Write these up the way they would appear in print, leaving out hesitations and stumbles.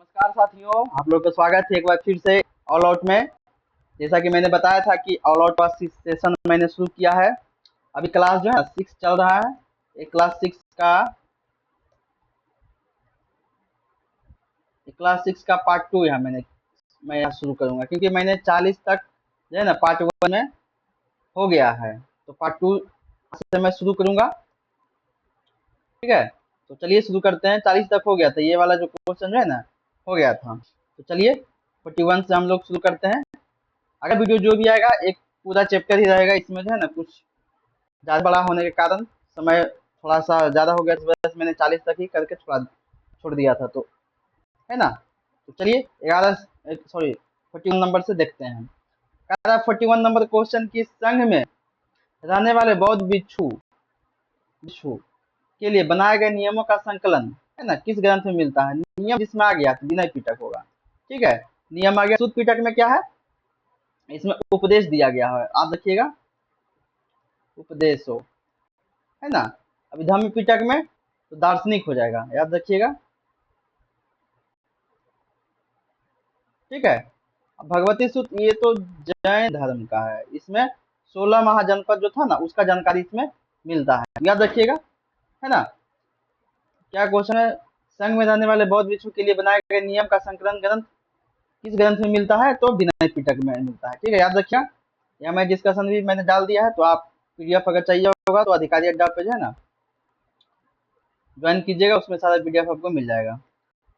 नमस्कार साथियों, आप लोग का स्वागत है एक बार फिर से ऑल आउट में। जैसा कि मैंने बताया था कि ऑल आउट का सेशन मैंने शुरू किया है। अभी क्लास जो है 6 चल रहा है। एक क्लास 6 का पार्ट 2 यहाँ मैं यहाँ शुरू करूंगा, क्योंकि मैंने 40 तक जो है ना पार्ट 1 में हो गया है, तो पार्ट 2 से मैं शुरू करूंगा। ठीक है, तो चलिए शुरू करते हैं। 40 तक हो गया था, ये वाला जो क्वेश्चन जो है ना हो गया था। तो चलिए 41 से हम लोग शुरू करते हैं। अगर वीडियो जो भी आएगा एक पूरा चैप्टर ही रहेगा, इसमें जो है ना कुछ ज़्यादा बड़ा होने के कारण समय थोड़ा सा ज़्यादा हो गया, इस वजह से मैंने 40 तक ही करके थोड़ा छोड़ दिया था, तो है ना। तो चलिए 41 नंबर से देखते हैं। 41 नंबर क्वेश्चन की संघ में रहने वाले बौद्ध भिक्षु भिक्षु के लिए बनाए गए नियमों का संकलन है ना किस ग्रंथ में मिलता है। नियम जिसमें आ गया तो विनय पिटक होगा। ठीक है, नियम आ गया। सूत पिटक में क्या है, इसमें उपदेश दिया गया है, आप देखिएगा उपदेश हो, है ना। अभी धम्म पिटक में तो दार्शनिक हो जाएगा, याद रखिएगा। ठीक है, अब भगवती सूत ये तो जैन धर्म का है, इसमें 16 महाजनपद जो था ना उसका जानकारी इसमें मिलता है, याद रखिएगा, है ना। क्या क्वेश्चन है, संघ में रहने वाले बौद्ध भिक्षु के लिए बनाए गए नियम का संकलन ग्रंथ किस ग्रंथ में मिलता है, तो विनय पिटक में मिलता है। ठीक है, याद रखिए। यहाँ मैं डिस्कशन भी मैंने डाल दिया है, तो आप पीडीएफ अगर चाहिए होगा तो अधिकारी अड्डा पे जो है ना ज्वाइन कीजिएगा, उसमें सारा पीडीएफ आपको मिल जाएगा।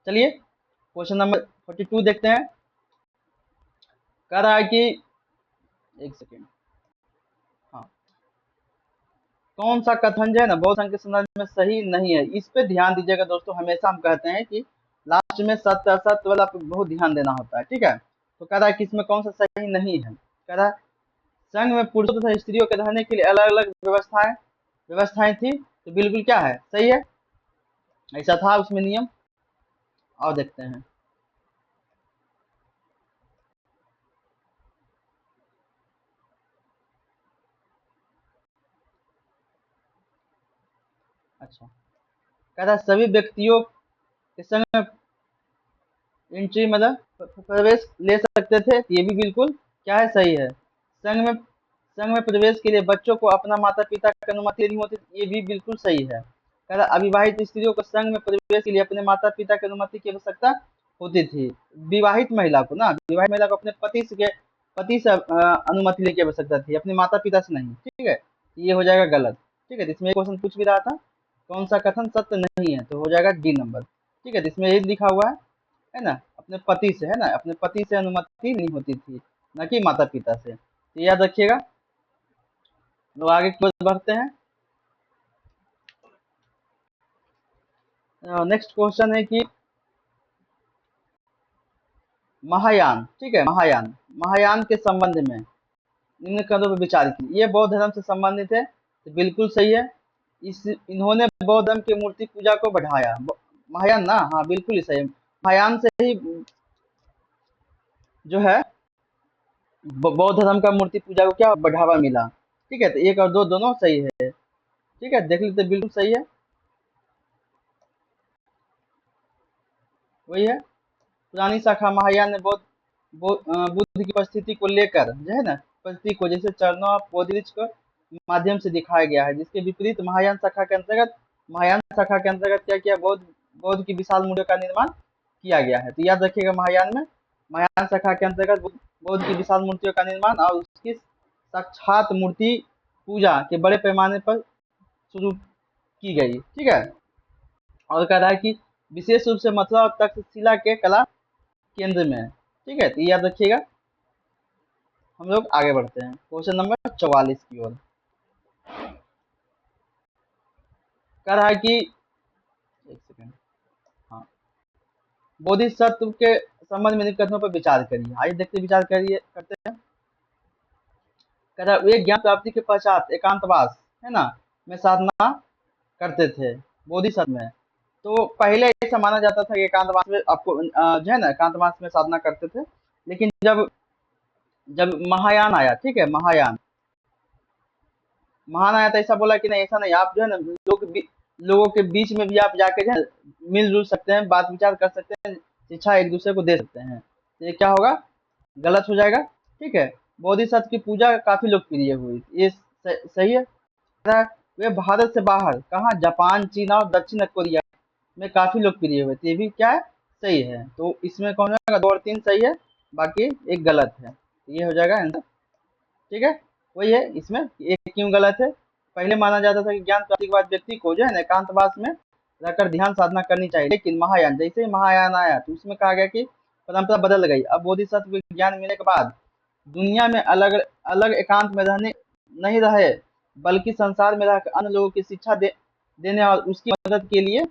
चलिए क्वेश्चन नंबर 42 देखते हैं। कह रहा है कि एक सेकेंड, हाँ, कौन सा कथन जो है ना बौद्ध संघ के संदर्भ में सही नहीं है, इस पे ध्यान दीजिएगा दोस्तों। हमेशा हम कहते हैं कि लास्ट में सत्य असत्य वाला पे बहुत ध्यान देना होता है। ठीक है, तो कह रहा है कि इसमें कौन सा सही नहीं है। कह रहा है संघ में पुरुषों तथा स्त्रियों के रहने के लिए अलग अलग व्यवस्थाएं थी, तो बिल्कुल क्या है, सही है, ऐसा था उसमें नियम। और देखते हैं। अच्छा, कह रहा है सभी व्यक्तियों के संघ में एंट्री मतलब प्रवेश ले सकते थे, ये भी बिल्कुल क्या है, सही है। संघ में प्रवेश के लिए बच्चों को अपना माता पिता की अनुमति लेनी होती थी, ये भी बिल्कुल सही है। कह रहा अविवाहित स्त्रियों को संघ में प्रवेश के लिए अपने माता पिता की अनुमति की आवश्यकता होती थी। विवाहित महिला को ना, विवाहित महिला को अपने पति से अनुमति लेने की आवश्यकता थी, अपने माता पिता से नहीं। ठीक है, ये हो जाएगा गलत। ठीक है, तो इसमें क्वेश्चन पूछ भी रहा था कौन सा कथन सत्य नहीं है, तो हो जाएगा डी नंबर। ठीक है, तो इसमें ये लिखा हुआ है ना, अपने पति से, है ना, अपने पति से अनुमति नहीं होती थी, न कि माता पिता से, तो याद रखिएगा। लोग आगे की ओर बढ़ते हैं। नेक्स्ट क्वेश्चन है कि महायान, ठीक है, महायान के संबंध में निम्न कथनों पर विचार कीजिए। ये बौद्ध धर्म से संबंधित है, तो बिल्कुल सही है। इन्होंने बौद्ध धर्म की मूर्ति पूजा को बढ़ाया। महायान ना, हाँ बिल्कुल ही सही है। महायान से ही जो है बौद्ध धर्म का मूर्ति पूजा को क्या बढ़ावा मिला। ठीक है, तो एक और दो दोनों सही है। ठीक है, देख लेते, बिल्कुल सही है, वही है। पुरानी शाखा महायान ने बुद्ध की उपस्थिति को लेकर जो है ना परिस्थिति को जैसे चरणों और बोधिवृक्ष के माध्यम से दिखाया गया है, जिसके विपरीत महायान शाखा के अंतर्गत क्या किया, बौद्ध की विशाल मूर्तियों का निर्माण किया गया है। तो याद रखिएगा, महायान शाखा के अंतर्गत बौद्ध की विशाल मूर्तियों का निर्माण और उसकी साक्षात मूर्ति पूजा के बड़े पैमाने पर शुरू की गई। ठीक है, और कह रहा है कि विशेष रूप से मथुरा और तक्षशिला के कला केंद्र में है। ठीक है, तो याद रखिएगा। हम लोग आगे बढ़ते हैं क्वेश्चन नंबर 44 की ओर। कह रहा है कि एक सेकेंड, हाँ, बोधिसत्व के संबंध में निम्न कथनों पर विचार करिए। आइए देखते विचार करिए करते हैं। कह रहा है वे ज्ञान प्राप्ति के पश्चात एकांतवास है ना में साधना करते थे बोधिसत्व में। तो पहले ऐसा माना जाता था कि एकांतवास में आपको जो है ना एकांतवास में साधना करते थे, लेकिन जब जब महायान आया, ठीक है, महान आया तो ऐसा बोला कि नहीं, ऐसा नहीं, आप जो है ना लोगों के बीच में भी आप जाके जो है मिलजुल सकते हैं, बात विचार कर सकते हैं, शिक्षा एक दूसरे को दे सकते हैं। तो ये क्या होगा, गलत हो जाएगा। ठीक है, बोधिसत्व की पूजा काफी लोकप्रिय हुई, ये सही है। वे भारत से बाहर कहाँ, जापान, चीन और दक्षिण कोरिया में काफी लोकप्रिय हुए थे, ये भी क्या है, सही है। तो इसमें कौन हो जाएगा, 2 और 3 सही है, बाकी एक गलत है, तो ये हो जाएगा आंसर। ठीक है, वही है इसमें, एक क्यों गलत है। पहले माना जाता था कि ज्ञान प्राप्ति के बाद व्यक्ति को जो है ना एकांतवास में रहकर ध्यान साधना करनी चाहिए, लेकिन महायान, जैसे ही महायान आया तो उसमें कहा गया कि परंपरा बदल गई। अब बोधिसत्व ज्ञान मिलने के बाद दुनिया में अलग अलग एकांत में रहने नहीं रहे, बल्कि संसार में रहकर अन्य लोगों की शिक्षा देने और उसकी मदद के लिए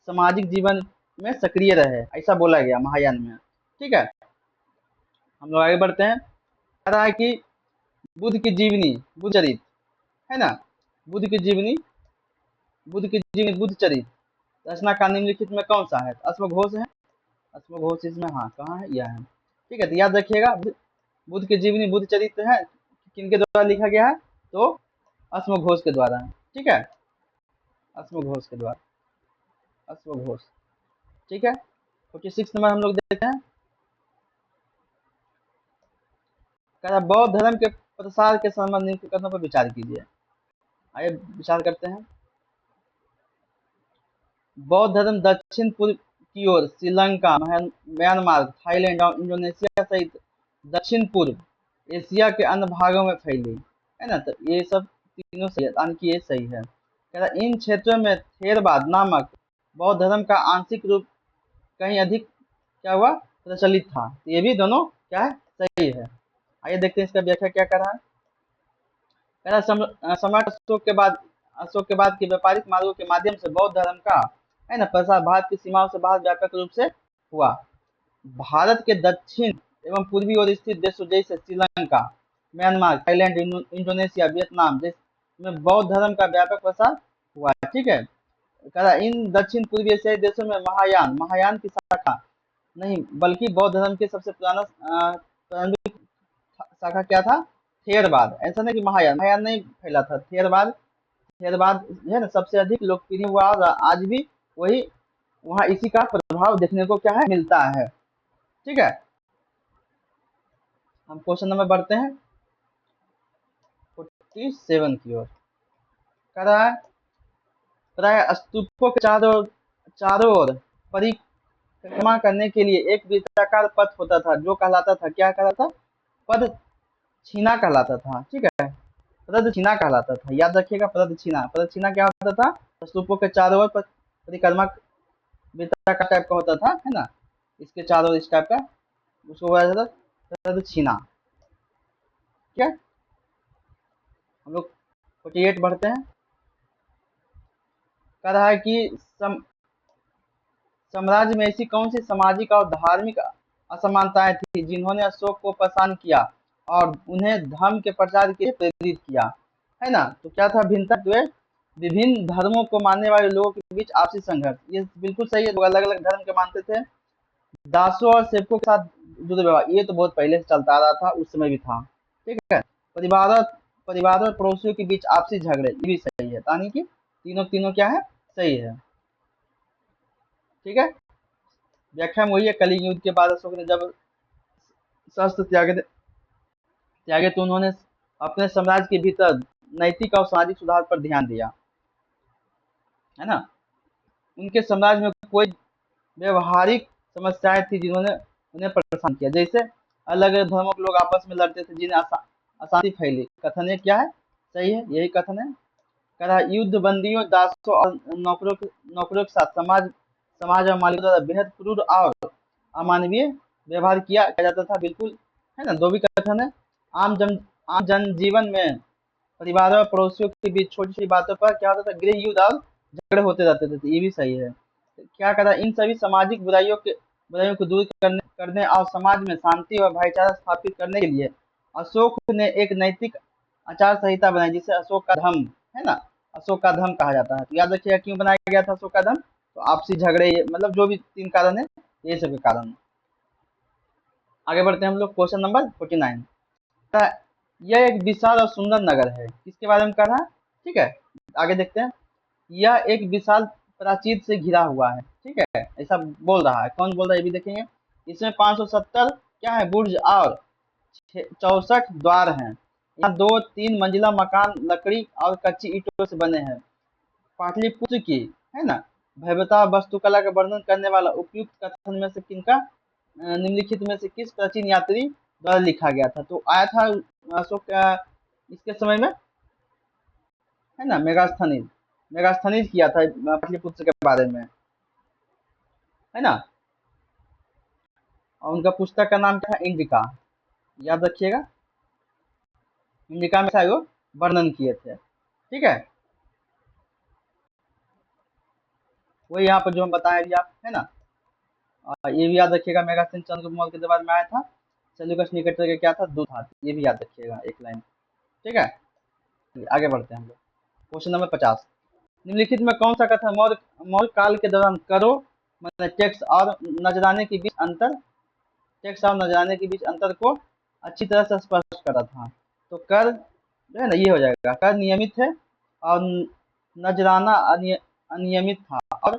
सामाजिक जीवन में सक्रिय रहे, ऐसा बोला गया महायान में। ठीक है, हम लोग आगे बढ़ते हैं। कह रहा है कि बुद्ध की जीवनी, बुद्ध चरित है ना, बुद्ध की जीवनी, बुद्ध चरित रचना का निम्नलिखित में कौन सा है, अश्वघोष है, अश्वघोष इसमें, हाँ कहाँ है, यह है। ठीक है, तो याद रखिएगा, बुद्ध की जीवनी, बुद्ध चरित्र है, किनके द्वारा लिखा गया है, तो अश्वघोष के द्वारा है। ठीक है, अश्वघोष के द्वारा, अश्वघोष। ठीक है, 46 नंबर हम लोग देखते हैं। कह रहा बौद्ध धर्म के प्रसार के संबंध निम्न कथनों पर विचार कीजिए। आइए विचार करते हैं। बौद्ध धर्म दक्षिण पूर्व की ओर श्रीलंका, म्यांमार, थाईलैंड और इंडोनेशिया सहित दक्षिण पूर्व एशिया के अन्य भागों में फैली, है ना, तो ये सब तीनों सही है, यानी कि ये सही है। कह रहा इन क्षेत्रों में थेरवाद नामक बौद्ध धर्म का आंशिक रूप कहीं अधिक क्या हुआ, प्रचलित था। तो ये भी दोनों क्या है, सही है। आइए देखते हैं इसका व्याख्या क्या कर रहा है। कह रहा सम्राट अशोक के बाद के व्यापारिक मार्गों के माध्यम से बौद्ध धर्म का, है ना, प्रसार भारत की सीमाओं से बाहर व्यापक रूप से हुआ। भारत के दक्षिण एवं पूर्वी ओर स्थित देशों जैसे Sri Lanka, Myanmar, Thailand, Indonesia, Vietnam में बौद्ध धर्म का व्यापक प्रसार हुआ। ठीक है, कहा इन दक्षिण पूर्वी एशियाई देशों में महायान महायान की शाखा नहीं, बल्कि बौद्ध धर्म के सबसे पुराना प्रारंभिक शाखा क्या था, थेरवाद। ऐसा नहीं कि महायान महायान नहीं फैला था, थेरवाद, थेरवाद है ना सबसे अधिक लोकप्रिय हुआ, और आज भी वही वहाँ इसी का प्रभाव देखने को क्या है, मिलता है। ठीक है, हम क्वेश्चन नंबर बढ़ते हैं 47 की ओर। कह रहा है प्राय स्तूपों के चारों ओर परिक्रमा करने के लिए एक वृत्ताकार पथ होता था, जो कहलाता था, क्या कहलाता, पद छीना कहलाता था। ठीक है, प्रदक्षिणा कहलाता था, याद रखिएगा, प्रदक्षिणा, प्रदक्षिणा क्या होता था, स्तूपों के चारों ओर परिक्रमा वृत्ताकार टाइप का होता था, है ना, इसके चारों ओर इस टाइप का, उसको बोला जाता था प्रदक्षिणा। ठीक है, हम लोग 48 बढ़ते हैं। कह रहा है कि साम्राज्य में ऐसी कौन सी सामाजिक और धार्मिक असमानताएं थी जिन्होंने अशोक को परेशान किया और उन्हें धर्म के प्रचार के लिए प्रेरित किया, है ना, तो क्या था, भिन्नता जो है, विभिन्न धर्मों को मानने वाले लोगों के बीच आपसी संघर्ष, ये बिल्कुल सही है, लोग अलग अलग धर्म के मानते थे। दासों और सेवकों के साथ दुर्व्यवहार, ये तो बहुत पहले से चलता आ रहा था, उस समय भी था। ठीक है, परिवार परिवार और पड़ोसियों के बीच आपसी झगड़े, ये भी सही है, यानी कि तीनों तीनों क्या है, सही है। ठीक है, व्याख्या में वही है, कलिंग युद्ध के बाद अशोक ने जब शस्त्र त्यागे तो उन्होंने अपने साम्राज्य के भीतर नैतिक और सामाजिक सुधार पर ध्यान दिया, है ना। उनके साम्राज्य में कोई व्यवहारिक समस्याएं थी जिन्होंने उन्हें परेशान किया, जैसे अलग अलग धर्मों के लोग आपस में लड़ते थे, जिन्हें अशांति फैली। कथन ये क्या है, सही है, यही कथन है। कह रहा युद्ध बंदियों, दासों और नौकरों के साथ समाज और मालिकों द्वारा बेहद क्रूर और अमानवीय व्यवहार किया जाता था, बिल्कुल, है ना, दो भी कथन है। आम जनजीवन में परिवारों और पड़ोसियों के बीच छोटी छोटी बातों पर क्या होता था, गृह युद्ध और झगड़े होते रहते थे, तो ये भी सही है। क्या करा, इन सभी सामाजिक बुराइयों को दूर करने और समाज में शांति और भाईचारा स्थापित करने के लिए अशोक ने एक नैतिक आचार संहिता बनाई, जिसे अशोक का धर्म, है ना, अशोक का धर्म कहा जाता है। तो याद रखिएगा क्यों बनाया गया था अशोक का धर्म, तो आपसी झगड़े, मतलब जो भी 3 कारण है, ये सब के कारण। आगे बढ़ते हैं हम लोग, क्वेश्चन नंबर 49। यह एक विशाल और सुंदर नगर है, किसके बारे में कह रहा है। ठीक है, आगे देखते हैं। यह एक विशाल प्राचीर से घिरा हुआ है, ठीक है, ऐसा बोल रहा है। कौन बोल रहा है ये भी देखेंगे। इसमें 570 क्या है बुर्ज और 64 द्वार हैं। यहाँ 2-3 मंजिला मकान लकड़ी और कच्ची ईंटों से बने हैं। पाटलिपुत्र की है ना भव्यता वास्तुकला का वर्णन करने वाला उपयुक्त कथन में से किनका निम्नलिखित में से किस प्राचीन यात्री द्वारा लिखा गया था। तो आया था अशोक इसके समय में है ना मेगास्थनीज, मेगास्थनीज किया था पाटलिपुत्र के बारे में, है ना। और उनका पुस्तक का नाम क्या है इंडिका, याद रखिएगा। इंडिका में था वो वर्णन किए थे, ठीक है। वही यहाँ पर जो हम बताए अभी आप, है ना। ये भी याद रखिएगा मेगास्थनीज चंद्रगुप्त मौर्य के दरबार में आया था। सेल्यूकस निकेटर का क्या था दूत था, ये भी याद रखिएगा एक लाइन, ठीक है। आगे बढ़ते हैं हम लोग। क्वेश्चन नंबर 50, निम्नलिखित में कौन सा कथन मौर्य मौर्य काल के दौरान करों मतलब टैक्स और नजराने के बीच अंतर, टैक्स और नजराने के बीच अंतर को अच्छी तरह से स्पष्ट करा था। तो कर जो है ना ये हो जाएगा, कर नियमित है और नजराना अनियमित था और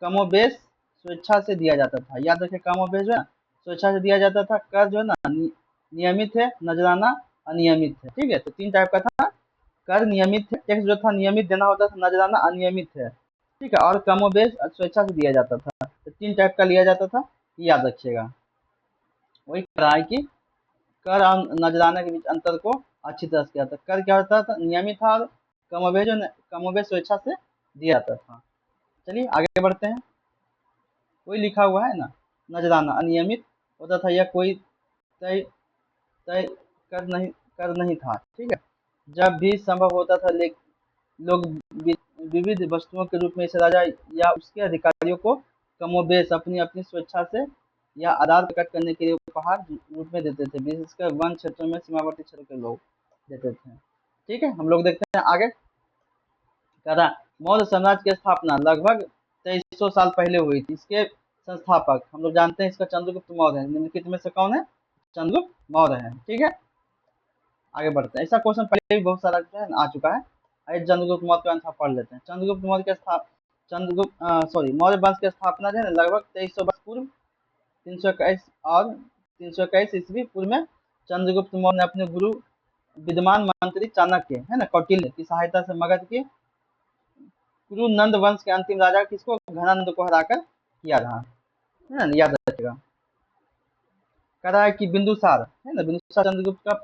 कमोबेश स्वेच्छा से दिया जाता था। याद रखें कमोबेश जो है स्वेच्छा से दिया जाता था। कर जो है ना नियमित है, नजराना अनियमित है, ठीक है। तो 3 टाइप का था। कर नियमित है, टैक्स जो था नियमित देना होता था, नजराना अनियमित है, ठीक है। और कमोबेश स्वेच्छा से दिया जाता था। तो 3 टाइप का लिया जाता था, याद रखिएगा। वही कह रहा है कि कर और नजराना के बीच अंतर को अच्छी तरह से किया था। कर क्या होता था नियमित था और कमोबेश स्वेच्छा से दिया जाता था। चलिए आगे बढ़ते हैं। कोई लिखा हुआ है ना नजराना अनियमित होता था या कोई तय तय कर नहीं था, ठीक है। जब भी संभव होता था लोग विविध वस्तुओं के रूप में इस राजा या उसके अधिकारियों को कमोबेश अपनी अपनी स्वेच्छा से या आधार प्रकट करने के लिए उपहार रूप में देते थे, विशेषकर वन क्षेत्रों में सीमावर्ती क्षेत्रों के लोग देते थे, ठीक है। हम लोग देखते हैं आगे। कहा मौर्य साम्राज्य की स्थापना लगभग 2300 साल पहले हुई थी। इसके संस्थापक हम लोग जानते हैं इसका चंद्रगुप्त मौर्य है। निम्नलिखित में से कौन है, चंद्रगुप्त मौर्य है, ठीक है। आगे बढ़ते हैं। ऐसा क्वेश्चन पहले भी बहुत सारा जो है आ चुका है। आइए चंद्रगुप्त मौर्य का आंसर पढ़ लेते हैं। चंद्रगुप्त मौर्य के चंद्रगुप्त सॉरी मौर्य वंश की स्थापना जो है ना लगभग 2300 वर्ष पूर्व 321 और 321 ईस्वी पूर्व में चंद्रगुप्त मौर्य ने अपने गुरु विद्यमान मंत्री चाणक्य है ना कौटिल्य की सहायता से मगध के कुरु नंद वंश के अंतिम राजा किसको घनानंद को हराकर किया था, है ना, याद रखिएगा। कह रहा है कि बिंदुसार है ना बिंदुसार चंद्रगुप्त का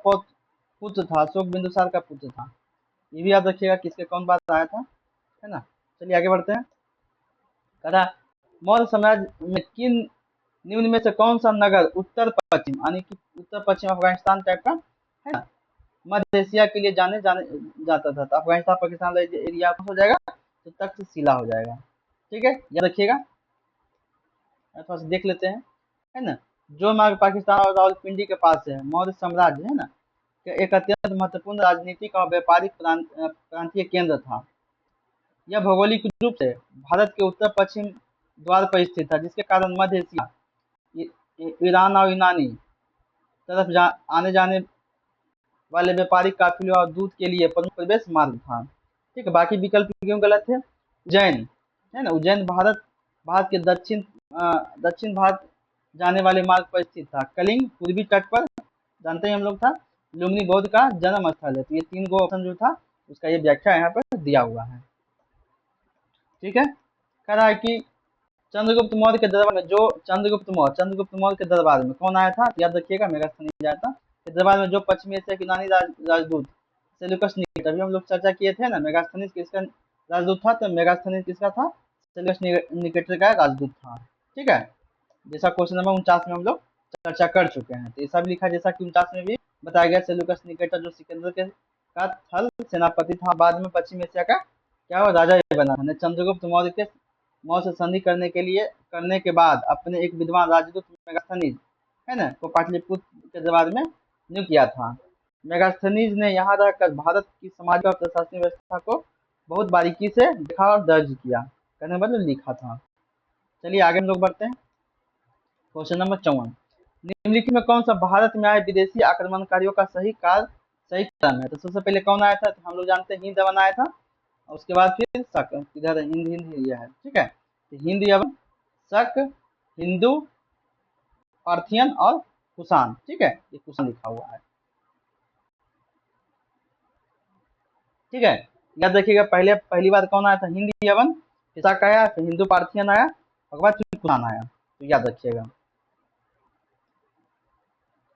पुत्र था, अशोक बिंदुसार का पुत्र था। ये भी याद रखिएगा किसके कौन बात आया था, है ना। चलिए आगे बढ़ते हैं। कह रहा है मौर्य साम्राज्य में किन निम्न में से कौन सा नगर उत्तर पश्चिम यानी कि उत्तर पश्चिम अफगानिस्तान टाइप का है ना मध्य एशिया के लिए जाने जाने जाता था। तो अफगानिस्तान पाकिस्तान एरिया हो जाएगा तो तक्षशिला हो जाएगा, ठीक है, याद रखिएगा। थोड़ा सा देख लेते हैं, है ना। जो मार्ग पाकिस्तान और रावलपिंडी के पास है मौर्य साम्राज्य है ना एक अत्यंत महत्वपूर्ण राजनीतिक और व्यापारिक प्रांतीय केंद्र था। यह भौगोलिक रूप से भारत के उत्तर पश्चिम द्वार पर स्थित था, जिसके कारण मध्य एशिया ईरान और यूनानी तरफ आने जाने वाले व्यापारिक काफिलों और दूध के लिए प्रमुख प्रवेश मार्ग था, ठीक है। बाकी विकल्प क्यों गलत है। उज्जैन है ना उज्जैन भारत के दक्षिण भारत जाने वाले मार्ग पर स्थित था। कलिंग पूर्वी तट पर जानते हैं हम लोग था। लुम्बिनी बौद्ध का जन्म स्थल है। तो ये 3 गो ऑप्शन जो था उसका ये व्याख्या यहाँ पर दिया हुआ है, ठीक है। कह रहा है कि चंद्रगुप्त मौर्य के दरबार में जो चंद्रगुप्त मौर्य के दरबार में कौन आया था, याद रखिएगा मेगास्थनीज आया था। के दरबार में जो पश्चिमी एशिया के यूनानी राजदूत सेल्यूकस निकेटर, अभी हम लोग चर्चा किए थे ना मेगास्थनीज किसका राजदूत था, तो मेगास्थनीज किसका था, सेल्यूकस निकेटर का राजदूत था, ठीक है। जैसा क्वेश्चन नंबर 49 में हम लोग चर्चा कर चुके हैं। तो ऐसा भी लिखा जैसा कि 49 में भी बताया गया सेल्यूकस निकेटर जो सिकंदर के का थल सेनापति था, बाद में पश्चिम एशिया का क्या हुआ राजा बना था। चंद्रगुप्त मौर्य से संधि करने के बाद अपने एक विद्वान राजदूत मेगास्थनीज है ना को पाटलिपुत्र के दरबार में नियुक्त किया था। मेगास्थनीज ने यहाँ रहकर भारत की सामाजिक और प्रशासनिक व्यवस्था को बहुत बारीकी से देखा और दर्ज किया, कहने मतलब लिखा था। चलिए आगे हम लोग बढ़ते हैं। क्वेश्चन नंबर 54, निम्नलिखित में कौन सा भारत में आए विदेशी आक्रमणकारियों का सही क्रम है। तो सबसे पहले कौन आया था, तो हम लोग जानते हैं हिंद यवन आया था और उसके बाद फिर शक इधर हिंद एरिया है, ठीक है। तो हिंद यवन शक, हिंदू, पार्थियन और कुषाण। ठीक है, ये कुषाण लिखा हुआ है। ठीक है, याद रखिएगा, पहली बार कौन आया था? हिंदी यवन, फिर शक आया, फिर हिंदू पार्थियन आया, उसके बाद फिर कुषाण आया। तो याद रखिएगा,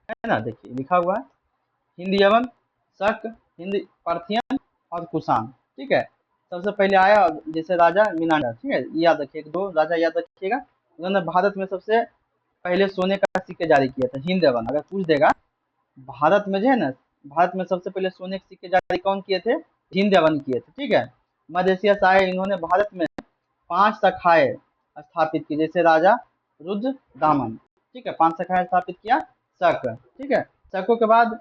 है ना, देखिए लिखा हुआ है हिंदी यवन, शक, हिंदी पार्थियन और कुषाण। ठीक है, सबसे पहले आया जैसे राजा मीनांडर। ठीक है, ये याद रखिएगा, दो राजा याद रखिएगा। उन्होंने भारत में सबसे पहले सोने का सिक्के जारी किया था, हिंद यवन। अगर पूछ देगा भारत में जो है ना, भारत में सबसे पहले सोने के सिक्के जारी कौन किए थे? हिंद यवन किए थे। ठीक है, मध्य एशिया से आए इन्होंने भारत में 5 शाखाएं स्थापित की, जैसे राजा रुद्र दामन। ठीक है, 5 शाखाएं स्थापित किया। शक, ठीक है, शकों के बाद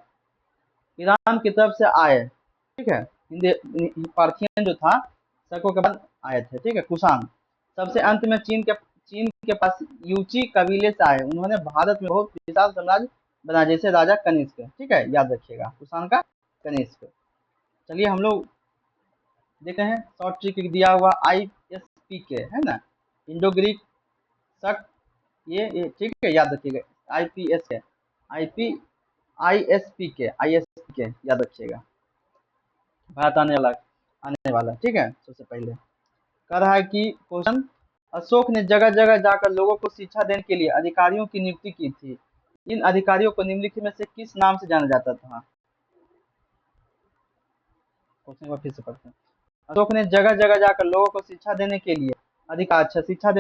ईरान की तरफ से आए। ठीक है, हिंदी पार्थियन जो था शकों के बाद आए थे। ठीक है, कुषाण सबसे अंत में चीन के पास यूची कबीले से आए। उन्होंने भारत में बहुत विशाल साम्राज्य बनाया, जैसे राजा कनिष्क। ठीक है, याद रखिएगा कुषाण का कनिष्क। चलिए हम लोग देखते हैं शॉर्ट ट्रिक दिया हुआ ISP के, है ना, इंडो ग्रीक शक, ये ठीक है, याद रखिएगा। IPS के IP ISP के याद रखिएगा, भारत आने वाला। ठीक है, सबसे पहले कह रहा है कि क्वेश्चन, अशोक ने जगह जगह जाकर लोगों को शिक्षा देने के लिए अधिकारियों की नियुक्ति की थी। इन अधिकारियों को निम्नलिखित में से किस नाम से जाना जाता था? क्वेश्चन को फिर से पढ़ते हैं। अशोक ने जगह जगह जाकर लोगों को शिक्षा देने के लिए अधिकार, अच्छा, शिक्षा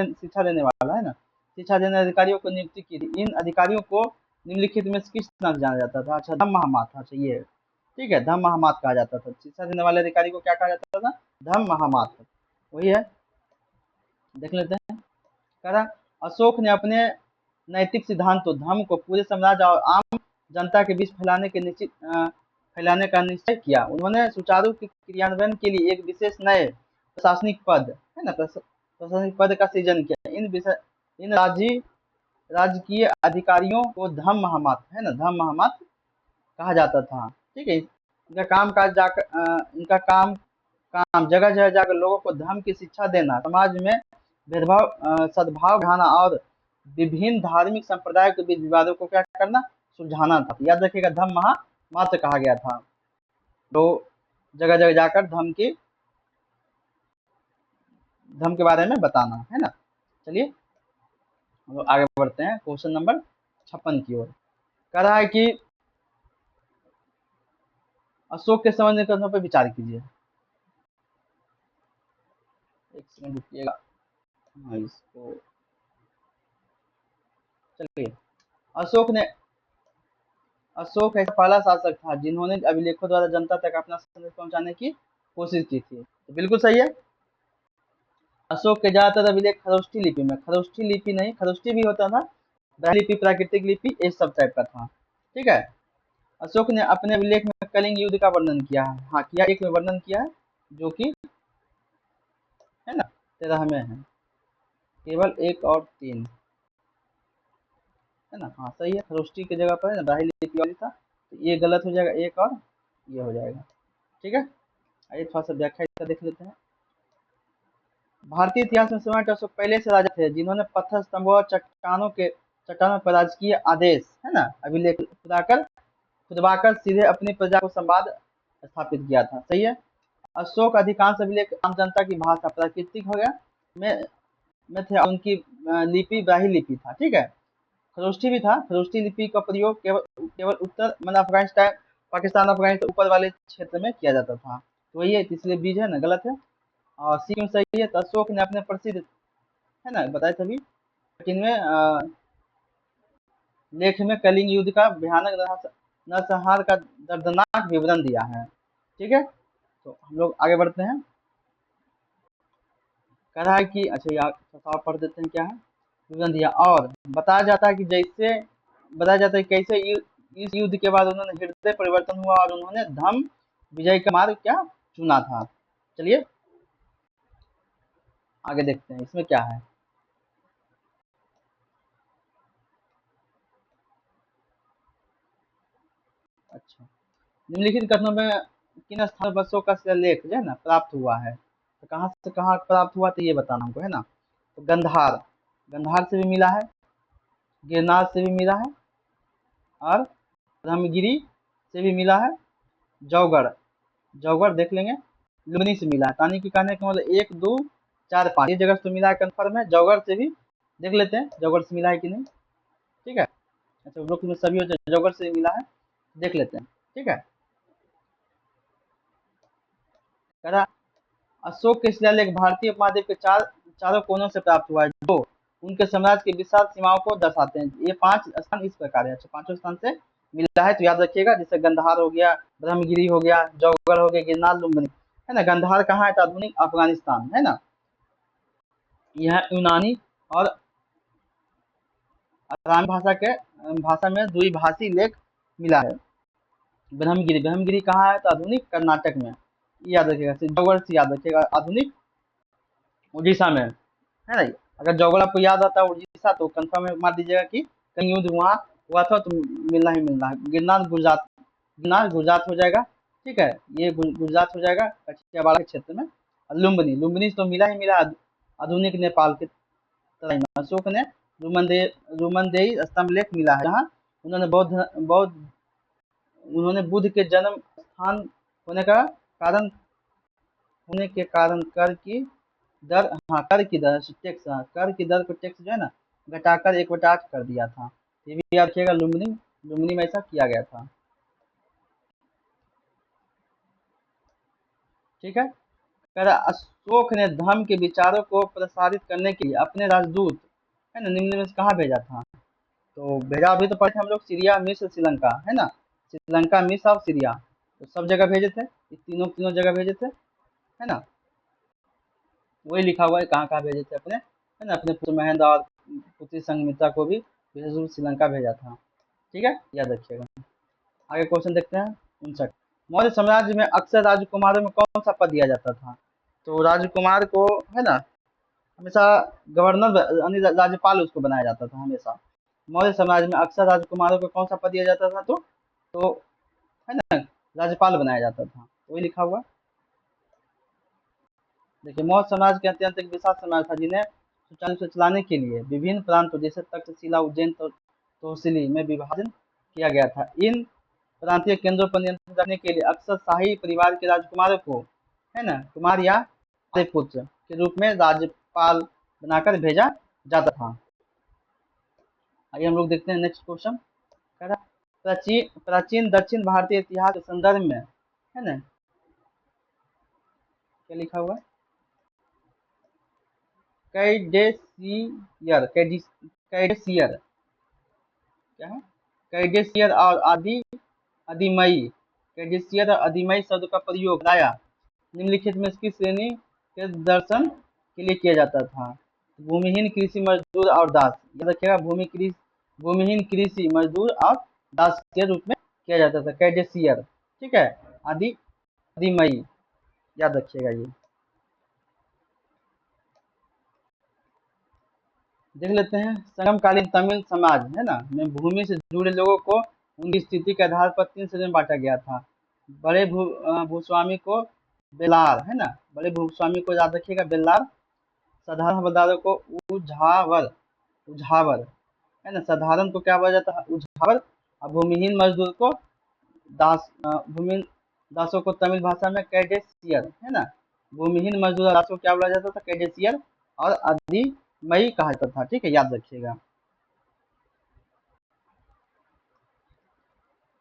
देने वाला है ना, शिक्षा देने अधिकारियों को नियुक्ति की थी। इन अधिकारियों को निम्नलिखित में से किस नाम से जाना जाता था? अच्छा, धम्म महामाथ। अच्छा, ये ठीक है, धम्म महामाथ कहा जाता था। शिक्षा देने वाले अधिकारी को क्या कहा जाता था? धम्म महामाथ, वही है, देख लेते हैं। कह रहा अशोक ने अपने नैतिक सिद्धांतों धर्म को पूरे साम्राज्य और आम जनता के बीच फैलाने का निश्चय किया। उन्होंने सुचारू क्रियान्वयन के लिए एक विशेष नए प्रशासनिक पद, है ना, प्रशासनिक पद का सृजन किया। इन राजकीय अधिकारियों को धम्म महामाथ, है ना, धम्म महामाथ कहा जाता था। ठीक है, इनका काम जगह जगह जाकर लोगों को धर्म की शिक्षा देना, समाज में सद्भाव बढ़ाना और विभिन्न धार्मिक संप्रदायों के बीच विवादों को क्या करना? सुलझाना था। याद रखिएगा, धम्म महामात्र कहा गया था। तो जगह जगह जाकर धर्म के बारे में बताना, है ना। चलिए हम लोग आगे बढ़ते हैं क्वेश्चन नंबर 56 की ओर। कह रहा है कि अशोक के समझने कथनों पर विचार कीजिए। एक सेकंड रुकिएगा, हाँ इसको, चलिए। अशोक ऐसा पहला शासक था जिन्होंने अभिलेखों द्वारा जनता तक अपना संदेश पहुंचाने की कोशिश की थी। तो बिल्कुल सही है। अशोक के ज्यादातर अभिलेख खरोष्ठी लिपि में, खरोष्ठी लिपि नहीं, खरोष्ठी भी होता था, ब्राह्मी लिपि, प्राकृतिक लिपि, ये सब टाइप का था। ठीक है, अशोक ने अपने अभिलेख में कलिंग युद्ध का वर्णन किया है। हाँ किया, एक में वर्णन किया है, जो कि है ना 13 में है, केवल 1 और 3, है ना। हाँ सही है, खरोष्ठी की जगह पर है ना ब्राह्मी लिपि वाली था, तो ये गलत हो जाएगा, एक और ये हो जाएगा। ठीक है, आइए थोड़ा सा व्याख्या इसका देख लेते हैं। भारतीय इतिहास में सम्राट अशोक पहले से राजा थे जिन्होंने पत्थर, स्तंभों और चट्टानों पर राजकीय आदेश, है ना, अभिलेख खुदवाकर सीधे अपनी प्रजा को संवाद स्थापित किया था। सही है। अशोक अधिकांश अभिलेख आम जनता की भाषा, प्राकृतिक हो गया में थे, उनकी लिपि ब्राह्मी लिपि था। ठीक है, खरोष्ठी भी था। खरोष्ठी लिपि का प्रयोग केवल उत्तर मतलब अफगानिस्तान, पाकिस्तान, अफगानिस्तान ऊपर वाले क्षेत्र में किया जाता था। तो ये इसलिए बीज है ना, गलत है। और सी में सही है। तो अशोक ने अपने प्रसिद्ध, है ना, बताए सभी, इनमें लेख में कलिंग युद्ध का भयानक नरसंहार का दर्दनाक विवरण दिया है। ठीक है, तो हम लोग आगे बढ़ते हैं। कह रहा है कि अच्छा यार पढ़ देते हैं क्या है विवरण दिया, और बताया जाता है कि कैसे इस युद्ध के बाद उन्होंने हृदय परिवर्तन हुआ और उन्होंने धम्म विजय का मार्ग क्या चुना था। चलिए आगे देखते हैं इसमें क्या है। अच्छा, निम्नलिखित कथनों में किन स्थान पर अशोक का शिलालेख जो है ना प्राप्त हुआ है? तो कहाँ से कहाँ प्राप्त हुआ, तो ये बताना हमको, है ना। तो गंधार, गंधार से भी मिला है, गिरनार से भी मिला है, और ब्रह्मगिरी से भी मिला है, जौगढ़, जौगढ़ देख लेंगे, लुम्बिनी से मिला है। तानी की कहने का मतलब 1 2 4 5 ये जगह से तो मिला है, कन्फर्म है। जौगढ़ से भी देख लेते हैं जौगढ़ से मिला है कि नहीं, ठीक है। अच्छा उपरोक्त में सभी हो जाए, जौगढ़ से मिला है, देख लेते हैं, ठीक है। कह रहा अशोक के शिलालेख भारतीय उपमहाद्वीप के चारों कोनों से प्राप्त हुआ है, जो उनके साम्राज्य की विशाल सीमाओं को दर्शाते हैं। ये 5 स्थान इस प्रकार है। अच्छा 5 स्थान से मिला है तो याद रखिएगा, जैसे गंधार हो गया, ब्रह्मगिरी हो गया, जौगढ़ हो गया, गिरनार, लुम्बिनी, है ना। गंधार कहाँ है तो आधुनिक अफगानिस्तान, है ना। यह यूनानी और अरामी भाषा में द्विभाषी लेख मिला है। ब्रह्मगिरी, ब्रह्मगिरी कहाँ है तो आधुनिक कर्नाटक में, याद रखिएगा। जौगढ़ से याद रखिएगा, आधुनिक उड़ीसा में, है ना। अगर जौगढ़ आपको याद आता है उड़ीसा तो कंफर्म मार दीजिएगा कि कहीं युद्ध वहाँ हुआ था तो मिलना ही मिलना है। गिरनार गुजरात, गिरनार गुजरात हो जाएगा, ठीक है। ये गुजरात हो जाएगा कचियावाड़ के क्षेत्र में। और लुम्बिनी, लुम्बिनी तो मिला ही मिला, आधुनिक नेपाल के तराई में। अशोक ने रुमनदेही स्तंभ लेख मिला है, जहाँ उन्होंने बौद्ध उन्होंने बुद्ध के जन्म स्थान होने का कारण कर की दर, हाँ कर की दर टैक्स, हाँ कर की दर को टैक्स जो है ना घटाकर 1/8 कर दिया था। ये भी याद रखिएगा, लुम्बिनी, लुम्बिनी में ऐसा किया गया था, ठीक है। कह रहा अशोक ने धर्म के विचारों को प्रसारित करने के लिए अपने राजदूत, है ना, निम्न में से कहाँ भेजा था तो भेजा, अभी तो पढ़े थे हम लोग, सीरिया, मिस्र, श्रीलंका, है ना। श्रीलंका, मिस्र और सीरिया, तो सब जगह भेजे थे, ये तीनों जगह भेजे थे, है ना। वही लिखा हुआ है कहाँ कहाँ भेजे थे अपने, है ना। अपने पुत्र महेंद्र और पुत्री संघमित्रा को भी विशेष रूप से श्रीलंका भेजा था, ठीक है, याद रखिएगा। आगे क्वेश्चन देखते हैं 59। मौर्य साम्राज्य में अक्सर राजकुमारों में कौन सा पद दिया जाता था तो राजकुमार को, है ना, हमेशा गवर्नर यानी राज्यपाल उसको बनाया जाता था हमेशा। मौर्य साम्राज्य में अक्सर राजकुमारों को कौन सा पद दिया जाता था तो है ना राज्यपाल बनाया जाता था, वही लिखा हुआ। देखिए मौर्य साम्राज्य के अत्यंत एक विशाल साम्राज्य था, जिन्हें सुचारू रूप से चलाने के लिए विभिन्न प्रांतों जैसे तक्षशिला, उज्जैन, तोसिली में विभाजन किया गया था। इन प्रांतीय केंद्रों पर नियंत्रण रखने के लिए अक्सर शाही परिवार के राजकुमारों को, है ना, कुमार या पुत्र के रूप में राज्यपाल बनाकर भेजा जाता था। आइए हम लोग देखते हैं नेक्स्ट क्वेश्चन। कह रहा प्राचीन प्राचीन दक्षिण भारतीय इतिहास के संदर्भ में, है ना, क्या लिखा हुआ है, कैडेसियर क्या है, कैडेसियर और अधिमयी, कैडेसियर और अधिमयी शब्द का प्रयोग प्रायः निम्नलिखित में इसकी श्रेणी के दर्शन के लिए किया जाता था। भूमिहीन कृषि मजदूर और दास, याद रखिएगा, भूमिहीन कृषि मजदूर और दास के रूप में किया जाता था, कैडेसियर, ठीक है। अधिमयी, याद रखिएगा ये। देख लेते हैं संगमकालीन तमिल समाज, है ना, में भूमि से जुड़े लोगों को उनकी स्थिति के आधार पर 3 श्रेणी में बांटा गया था। बड़े भूस्वामी को बेलार, है ना, बड़े भूस्वामी को याद रखिएगा बेलार, साधारण हवलदारों को उझावर, उझावर, है ना, साधारण को क्या बोला जाता है उझावर, और भूमिहीन मजदूर को भूमिहीन दासों को तमिल भाषा में कैडेसियर, है ना, भूमिहीन मजदूर दासों को क्या बोला जाता था कैडेसियर, और अधिमयी कहा जाता था, ठीक है, याद रखिएगा।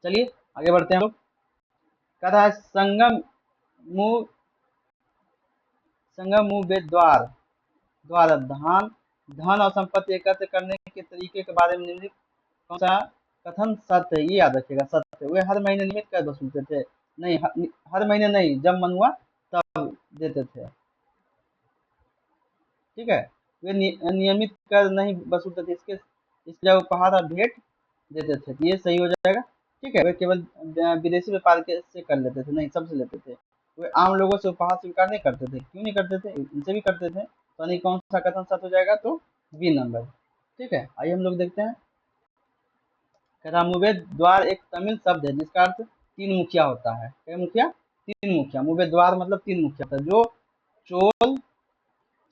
चलिए आगे बढ़ते हैं हम लोग। कह रहा है संगम मुंह द्वार द्वारा धन और संपत्ति एकत्र करने के तरीके के बारे में निम्नलिखित कौन सा कथन सत्य है, ये याद रखिएगा, सत्य। वे हर महीने नियमित कर वसूलते थे, नहीं हर महीने नहीं, जब मन हुआ तब देते थे, ठीक है। वे नियमित कर नहीं वसूलते थे, इसलिए उपहार और भेंट देते थे, ये सही हो जाएगा, ठीक है। वे केवल विदेशी व्यापार से कर लेते थे, नहीं सबसे लेते थे। वे आम लोगों से उपहार स्वीकार नहीं करते थे, क्यों नहीं करते थे, इनसे भी करते थे, तो नहीं कौन सा कथन सत्य हो जाएगा तो बी नंबर, ठीक है। आइए हम लोग देखते हैं। मुवेद द्वार एक तमिल शब्द है जिसका अर्थ 3 मुखिया होता है। क्या मुखिया, 3 मुखिया, मुवेद द्वार मतलब 3 मुखिया था, जो चोल,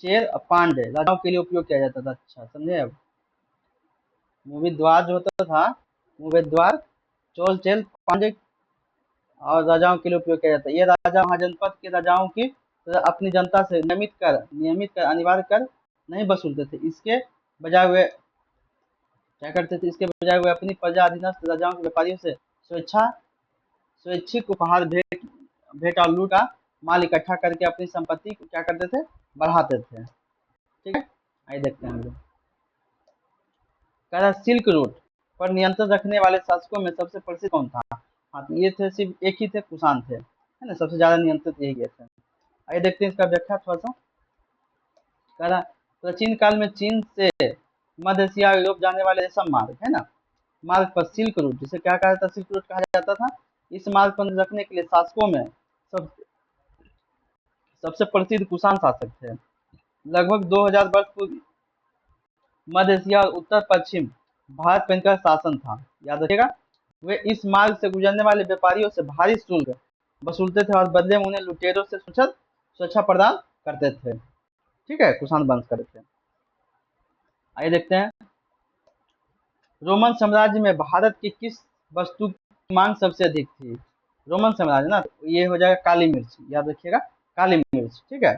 चेर और पांडे राजाओं के लिए उपयोग किया जाता था। अच्छा समझे अब। मूविद्वार जो होता था, मूविद्वार चोल चेल पांडे और राजाओं के लिए उपयोग किया जाता है। ये राजा महाजनपद के राजाओं की अपनी जनता से नियमित कर अनिवार्य कर नहीं वसूलते थे। इसके बजाय वे क्या करते थे, इसके बजाय वे अपनी प्रजा अधीनस्थ राजाओं के व्यापारियों से स्वैच्छिक उपहार, भेंट भेंट और लूट का माल इकट्ठा करके अपनी संपत्ति को क्या करते थे, बढ़ाते थे। ठीक है, आइए देखते हैं हम लोग। कह रहा सिल्क रूट पर नियंत्रण रखने वाले शासकों में सबसे प्रसिद्ध कौन था। हाँ तो ये थे, सिर्फ एक ही थे, कुषाण थे, है ना, सबसे ज्यादा नियंत्रित यही किए थे। आइए देखते हैं इसका व्याख्या थोड़ा सा। कह रहा प्राचीन काल में चीन से मध्य एशिया और यूरोप जाने वाले रेशम मार्ग है ना, मार्ग पर सिल्क रूट, जिसे क्या कहा जाता, सिल्क रूट कहा जाता था। इस मार्ग पर रखने के लिए शासकों में सबसे प्रसिद्ध कुषाण शासक थे। लगभग 2000 वर्ष पूर्व मध्य एशिया और उत्तर पश्चिम भारत पर इनका शासन था, याद रखिएगा। वे इस मार्ग से गुजरने वाले व्यापारियों से भारी शुल्क वसूलते थे और बदले में उन्हें लुटेरों से सुरक्षा प्रदान करते थे। ठीक है, कुषाण वंश करते थे। आइए देखते हैं, रोमन साम्राज्य में भारत की किस वस्तु की मांग सबसे अधिक थी। रोमन साम्राज्य ना, तो ये हो जाएगा काली मिर्च, याद रखिएगा, काली मिर्च। ठीक है,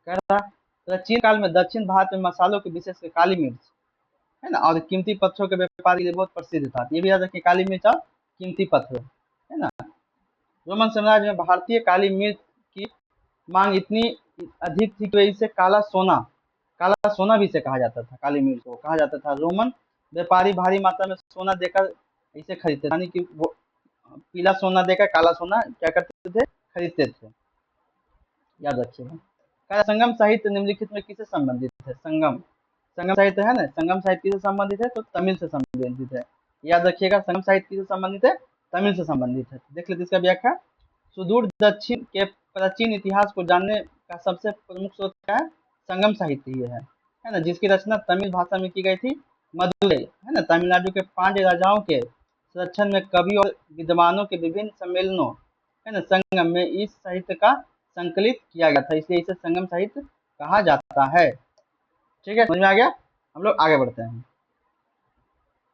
कह रहा प्राचीन काल में दक्षिण भारत में मसालों की विशेष काली मिर्च है ना और कीमती पत्थरों के व्यापार के लिए बहुत प्रसिद्ध था। ये भी याद रखिए, काली मिर्च और कीमती पत्थर, है ना। रोमन साम्राज्य में भारतीय काली मिर्च की मांग इतनी अधिक थी कि इसे काला सोना भी इसे कहा जाता था। काली मिर्च को कहा जाता था। रोमन व्यापारी भारी मात्रा में सोना देकर इसे खरीदते, यानी कि वो पीला सोना देकर काला सोना क्या करते थे, खरीदते थे, याद रखिएगा। संगम साहित्य निम्नलिखित में किससे संबंधित है। संगम संगम साहित्य है ना, संगम साहित्य किससे संबंधित है, तो तमिल से संबंधित है। याद रखिएगा, संगम साहित्य किससे संबंधित है, तमिल से संबंधित है। देख लेते इसका व्याख्या। सुदूर दक्षिण के प्राचीन इतिहास को जानने का सबसे प्रमुख स्रोत क्या है, संगम साहित्य ही है ना, जिसकी रचना तमिल भाषा में की गई थी। मदुरै है ना, तमिलनाडु के पांड्य राजाओं के संरक्षण में कवि और विद्वानों के विभिन्न सम्मेलनों है ना, संगम में इस साहित्य का संकलित किया गया था, इसलिए इसे संगम साहित्य कहा जाता है। ठीक है, समझ में आ गया। हम लोग आगे बढ़ते हैं।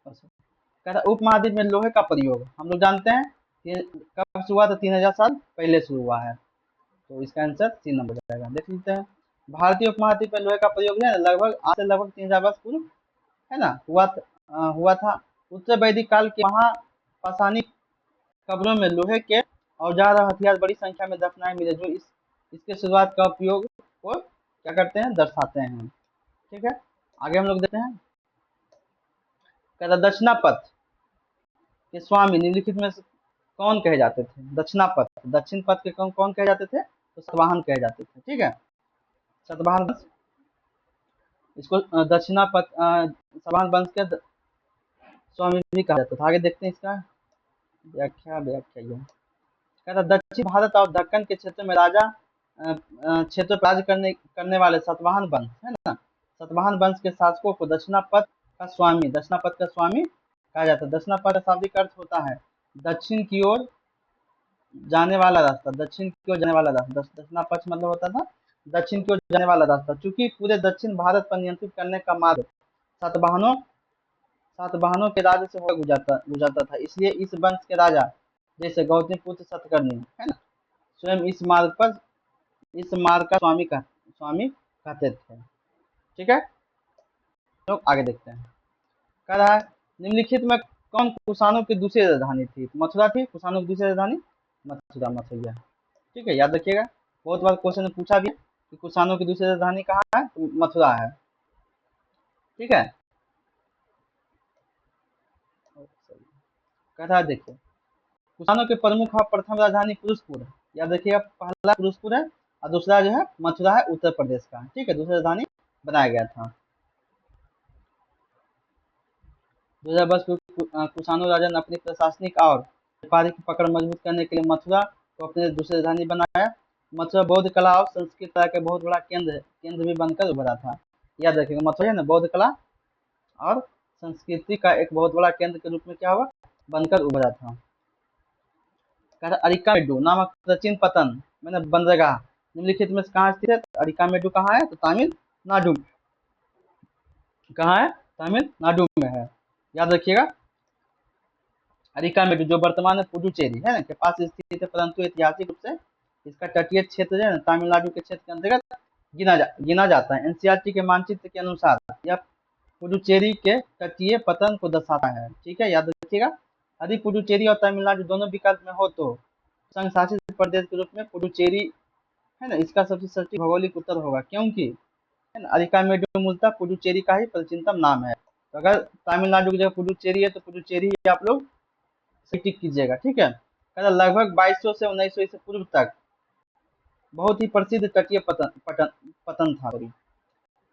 कहता उपमहाद्वीप में लोहे का प्रयोग हम लोग जानते हैं कब शुरू हुआ था, 3000 साल पहले शुरू हुआ है, तो इसका आंसर 3 नंबर जाएगा। देख लेते हैं, भारतीय उपमहाद्वीप में लोहे का प्रयोग है लगभग आज से लगभग 3000 वर्ष पूर्व है ना हुआ था। उत्तर वैदिक काल के महापाषाणिक कब्रों में लोहे के औजार और हथियार बड़ी संख्या में दफनाए मिले, जो इसके शुरुआत का उपयोग को क्या करते हैं, दर्शाते हैं। ठीक है, आगे हम लोग देखते हैं। कहता दक्षिणापथ के स्वामी निम्नलिखित में से कौन कहे जाते थे। दक्षिण पथ के कौन कहे जाते थे, तो सतवाहन कहे जाते थे। ठीक है, सतवाहन वंश, इसको दक्षिणापथ सतवाहन वंश के स्वामी भी कहा जाता था। आगे देखते हैं इसका व्याख्या ये कहता दक्षिण भारत और दक्कन के क्षेत्र में राजा क्षेत्र पर राज करने वाले सतवाहन वंश है ना, सतवाहन वंश के शासकों को दक्षिणापथ का स्वामी कहा जाता है। दक्षिणापथ का शाब्दिक अर्थ होता है दक्षिण की ओर जाने वाला रास्ता, दक्षिणापथ मतलब होता था दक्षिण की ओर जाने वाला रास्ता। चूंकि पूरे दक्षिण भारत पर नियंत्रित करने का मार्ग सातवाहनों के राज्य से होकर गुजरता था, इसलिए इस वंश के राजा जैसे गौतमीपुत्र सतकर्णी है ना, स्वयं इस मार्ग का स्वामी कहते थे। ठीक है, तो आगे देखते हैं। कह रहा है निम्नलिखित में कौन कुषाणों की दूसरी राजधानी थी। मथुरा थी कुषाणों की दूसरी राजधानी, मथुरा। ठीक है, याद रखिएगा, बहुत बार क्वेश्चन में पूछा भी कि कुषाणों की दूसरी राजधानी कहाँ है, तो मथुरा है। ठीक है, कह रहा है देखिए कुषाणों के प्रमुख और प्रथम राजधानी पुरुषपुर, याद रखिएगा, पहला पुरुषपुर है और दूसरा जो है मथुरा है, उत्तर प्रदेश का। ठीक है, दूसरी राजधानी बनाया गया था। 2000 वर्ष कुषाणु राजा ने अपनी प्रशासनिक और व्यापारिक पकड़ मजबूत करने के लिए मथुरा को अपनी दूसरी राजधानी बनाया। मथुरा बौद्ध कला और संस्कृति का बहुत बड़ा केंद्र भी बनकर उभरा था। याद रखिएगा, मथुरा है ना बौद्ध कला और संस्कृति का एक बहुत बड़ा केंद्र के रूप में क्या हुआ, बनकर उभरा था। अरिक्कामेडू नामक प्राचीन पतन मैंने बंदरगाह निम्नलिखित में से कहाँ स्थित है? अरिकामेडु कहाँ है? तो तमिलनाडु। कहाँ है? तमिलनाडु में है, याद रखिएगा। अरिकामेडु जो वर्तमान में पुडुचेरी है ना के पास स्थित है, परंतु ऐतिहासिक रूप से इसका तटीय क्षेत्र जो है ना तमिलनाडु के क्षेत्र के अंतर्गत गिना जाता है। एनसीईआरटी के मानचित्र के अनुसार यह पुडुचेरी के तटीय पतन को दर्शाता है। ठीक है, याद रखिएगा। यदि पुडुचेरी और तमिलनाडु दोनों विकल्प में हो तो संघ शासित प्रदेश के रूप में पुडुचेरी है ना इसका सबसे सटीक भौगोलिक उत्तर होगा, क्योंकि है ना अरिकामेडु मूलतः पुडुचेरी का ही प्राचीनतम नाम है। तो अगर तमिलनाडु की जगह पुडुचेरी है तो पुडुचेरी ही आप लोग टिक कीजिएगा। ठीक है, लगभग 2200 से 1900 ईसा पूर्व तक बहुत ही प्रसिद्ध तटीय पतन था।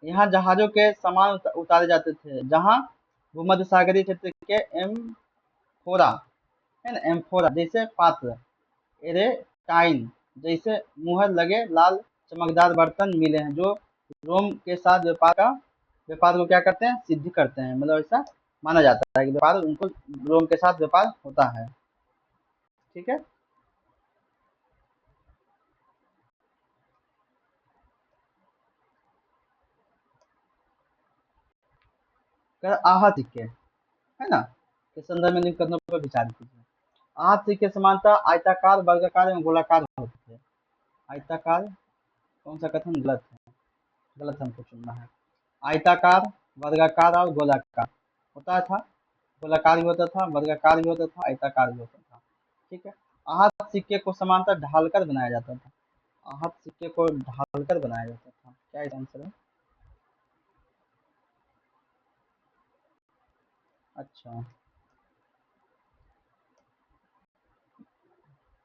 यहाँ जहाजों के सामान उतारे जाते थे, जहाँ भूमध्य सागरीय क्षेत्र के एम्फोरा है ना एम्फोरा जैसे पात्र, एरेटाइन जैसे मुहर लगे लाल चमकदार बर्तन मिले हैं, जो रोम के साथ व्यापार को क्या करते हैं? सिद्ध करते हैं। मतलब ऐसा माना जाता है कि व्यापार उनको रोम के साथ व्यापार होता है। ठीक है, आहत सिक्के है ना के संदर्भ में निम्न कथनों पर विचार कीजिए। आहत सिक्के समानतः आयताकार, वर्गाकार एवं गोलाकार होते थे। आयताकार कौन सा कथन गलत है? गलत हमको चुनना है। आयताकार, वर्गाकार और गोलाकार होता था। गोलाकार भी होता था, वर्गाकार भी होता था, आयताकार भी होता था। ठीक है, आहत सिक्के को समांतर ढालकर बनाया जाता था। आहत सिक्के को ढालकर बनाया जाता था, क्या इसका आंसर है? अच्छा,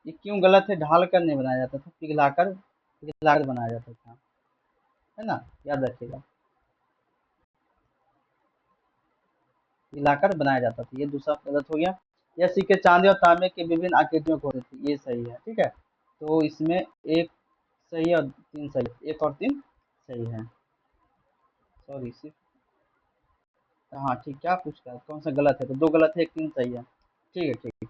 ये क्यों गलत है? ढालकर नहीं बनाया जाता था, पिघलाकर पिघलाकर बनाया जाता था, है ना, याद रखिएगा। पिघलाकर बनाया जाता था, ये दूसरा गलत हो गया। यह सिक्के चांदी और तांबे के विभिन्न आकृतियों को होते थे, ये सही है। ठीक है, तो इसमें एक सही है और तीन सही, एक और तीन सही है। सॉरी सिर्फ हाँ ठीक, क्या पूछ रहा है? कौन सा गलत है? तो दो गलत है, एक तीन सही है। ठीक है, ठीक है।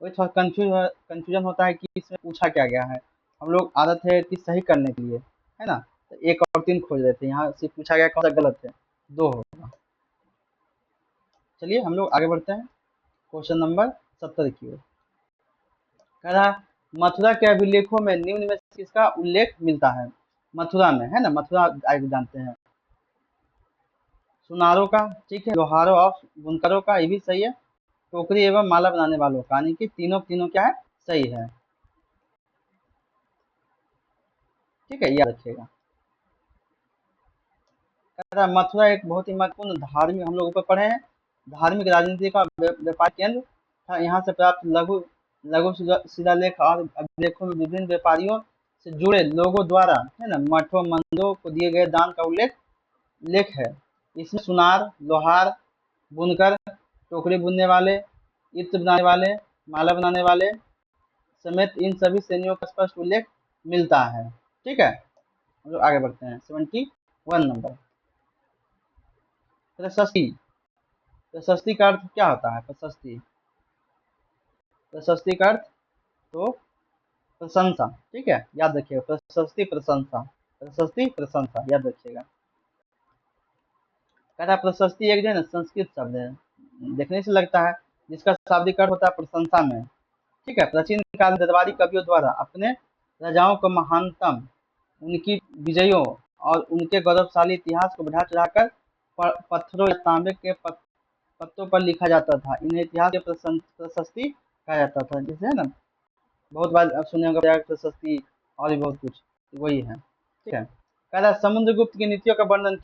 वही थोड़ा कंफ्यूजन होता है कि इसमें पूछा क्या गया है। हम लोग आदत है कि सही करने के लिए, है ना, तो एक और तीन खोज लेते हैं। यहाँ से पूछा गया कौन सा गलत है, दो होगा। चलिए हम लोग आगे बढ़ते हैं क्वेश्चन नंबर 70 की ओर। कह रहा मथुरा के अभिलेखों में निम्न में से किसका उल्लेख मिलता है? मथुरा में, है ना, मथुरा आप जानते हैं। सुनारों का, ठीक है, लोहारों और बुनकरों का, ये भी सही है। टोकरी एवं माला बनाने वालों का, यानी कि तीनों तीनों क्या है? सही है। ठीक है, याद रखिएगा। कह रहा मथुरा एक बहुत ही महत्वपूर्ण धार्मिक, हम लोग ऊपर पढ़े हैं, धार्मिक राजनीति का व्यापार केंद्र था। यहाँ से प्राप्त लघु लघु शिलालेख और अभिलेखों में विभिन्न व्यापारियों से जुड़े लोगों द्वारा, है ना, मठों मंदिरों को दिए गए दान का लेख है। इसमें सुनार, लोहार, बुनकर, टोकरी बुनने वाले, इत्र बनाने वाले, माला बनाने वाले समेत इन सभी श्रेणियों का स्पष्ट उल्लेख मिलता है। ठीक है, हम लोग आगे बढ़ते हैं 71 नंबर। प्रशस्ति। प्रशस्ति का अर्थ क्या होता है? प्रशस्ति, प्रशस्ति का अर्थ तो प्रशंसा। ठीक है, याद रखिएगा, प्रशस्ति प्रशंसा, प्रशस्ति प्रशंसा, याद रखिएगा। कहता प्रशस्ति एक जो है ना संस्कृत शब्द है, देखने से लगता है, जिसका शाब्दिक अर्थ होता है प्रशंसा में। ठीक है, प्राचीन काल दरबारी कवियों द्वारा अपने राजाओं को महानतम, उनकी विजयों और उनके गौरवशाली इतिहास को बढ़ा चढ़ाकर पत्थरों या तांबे के पत्तों पर लिखा जाता था। इन्हें इतिहास के प्रशस्ति कहा जाता था, जिसे है ना बहुत बार आप सुने होंगे प्रशस्ति और भी बहुत कुछ, वही है। ठीक है, कह रहा समुद्रगुप्त की नीतियों का वर्णन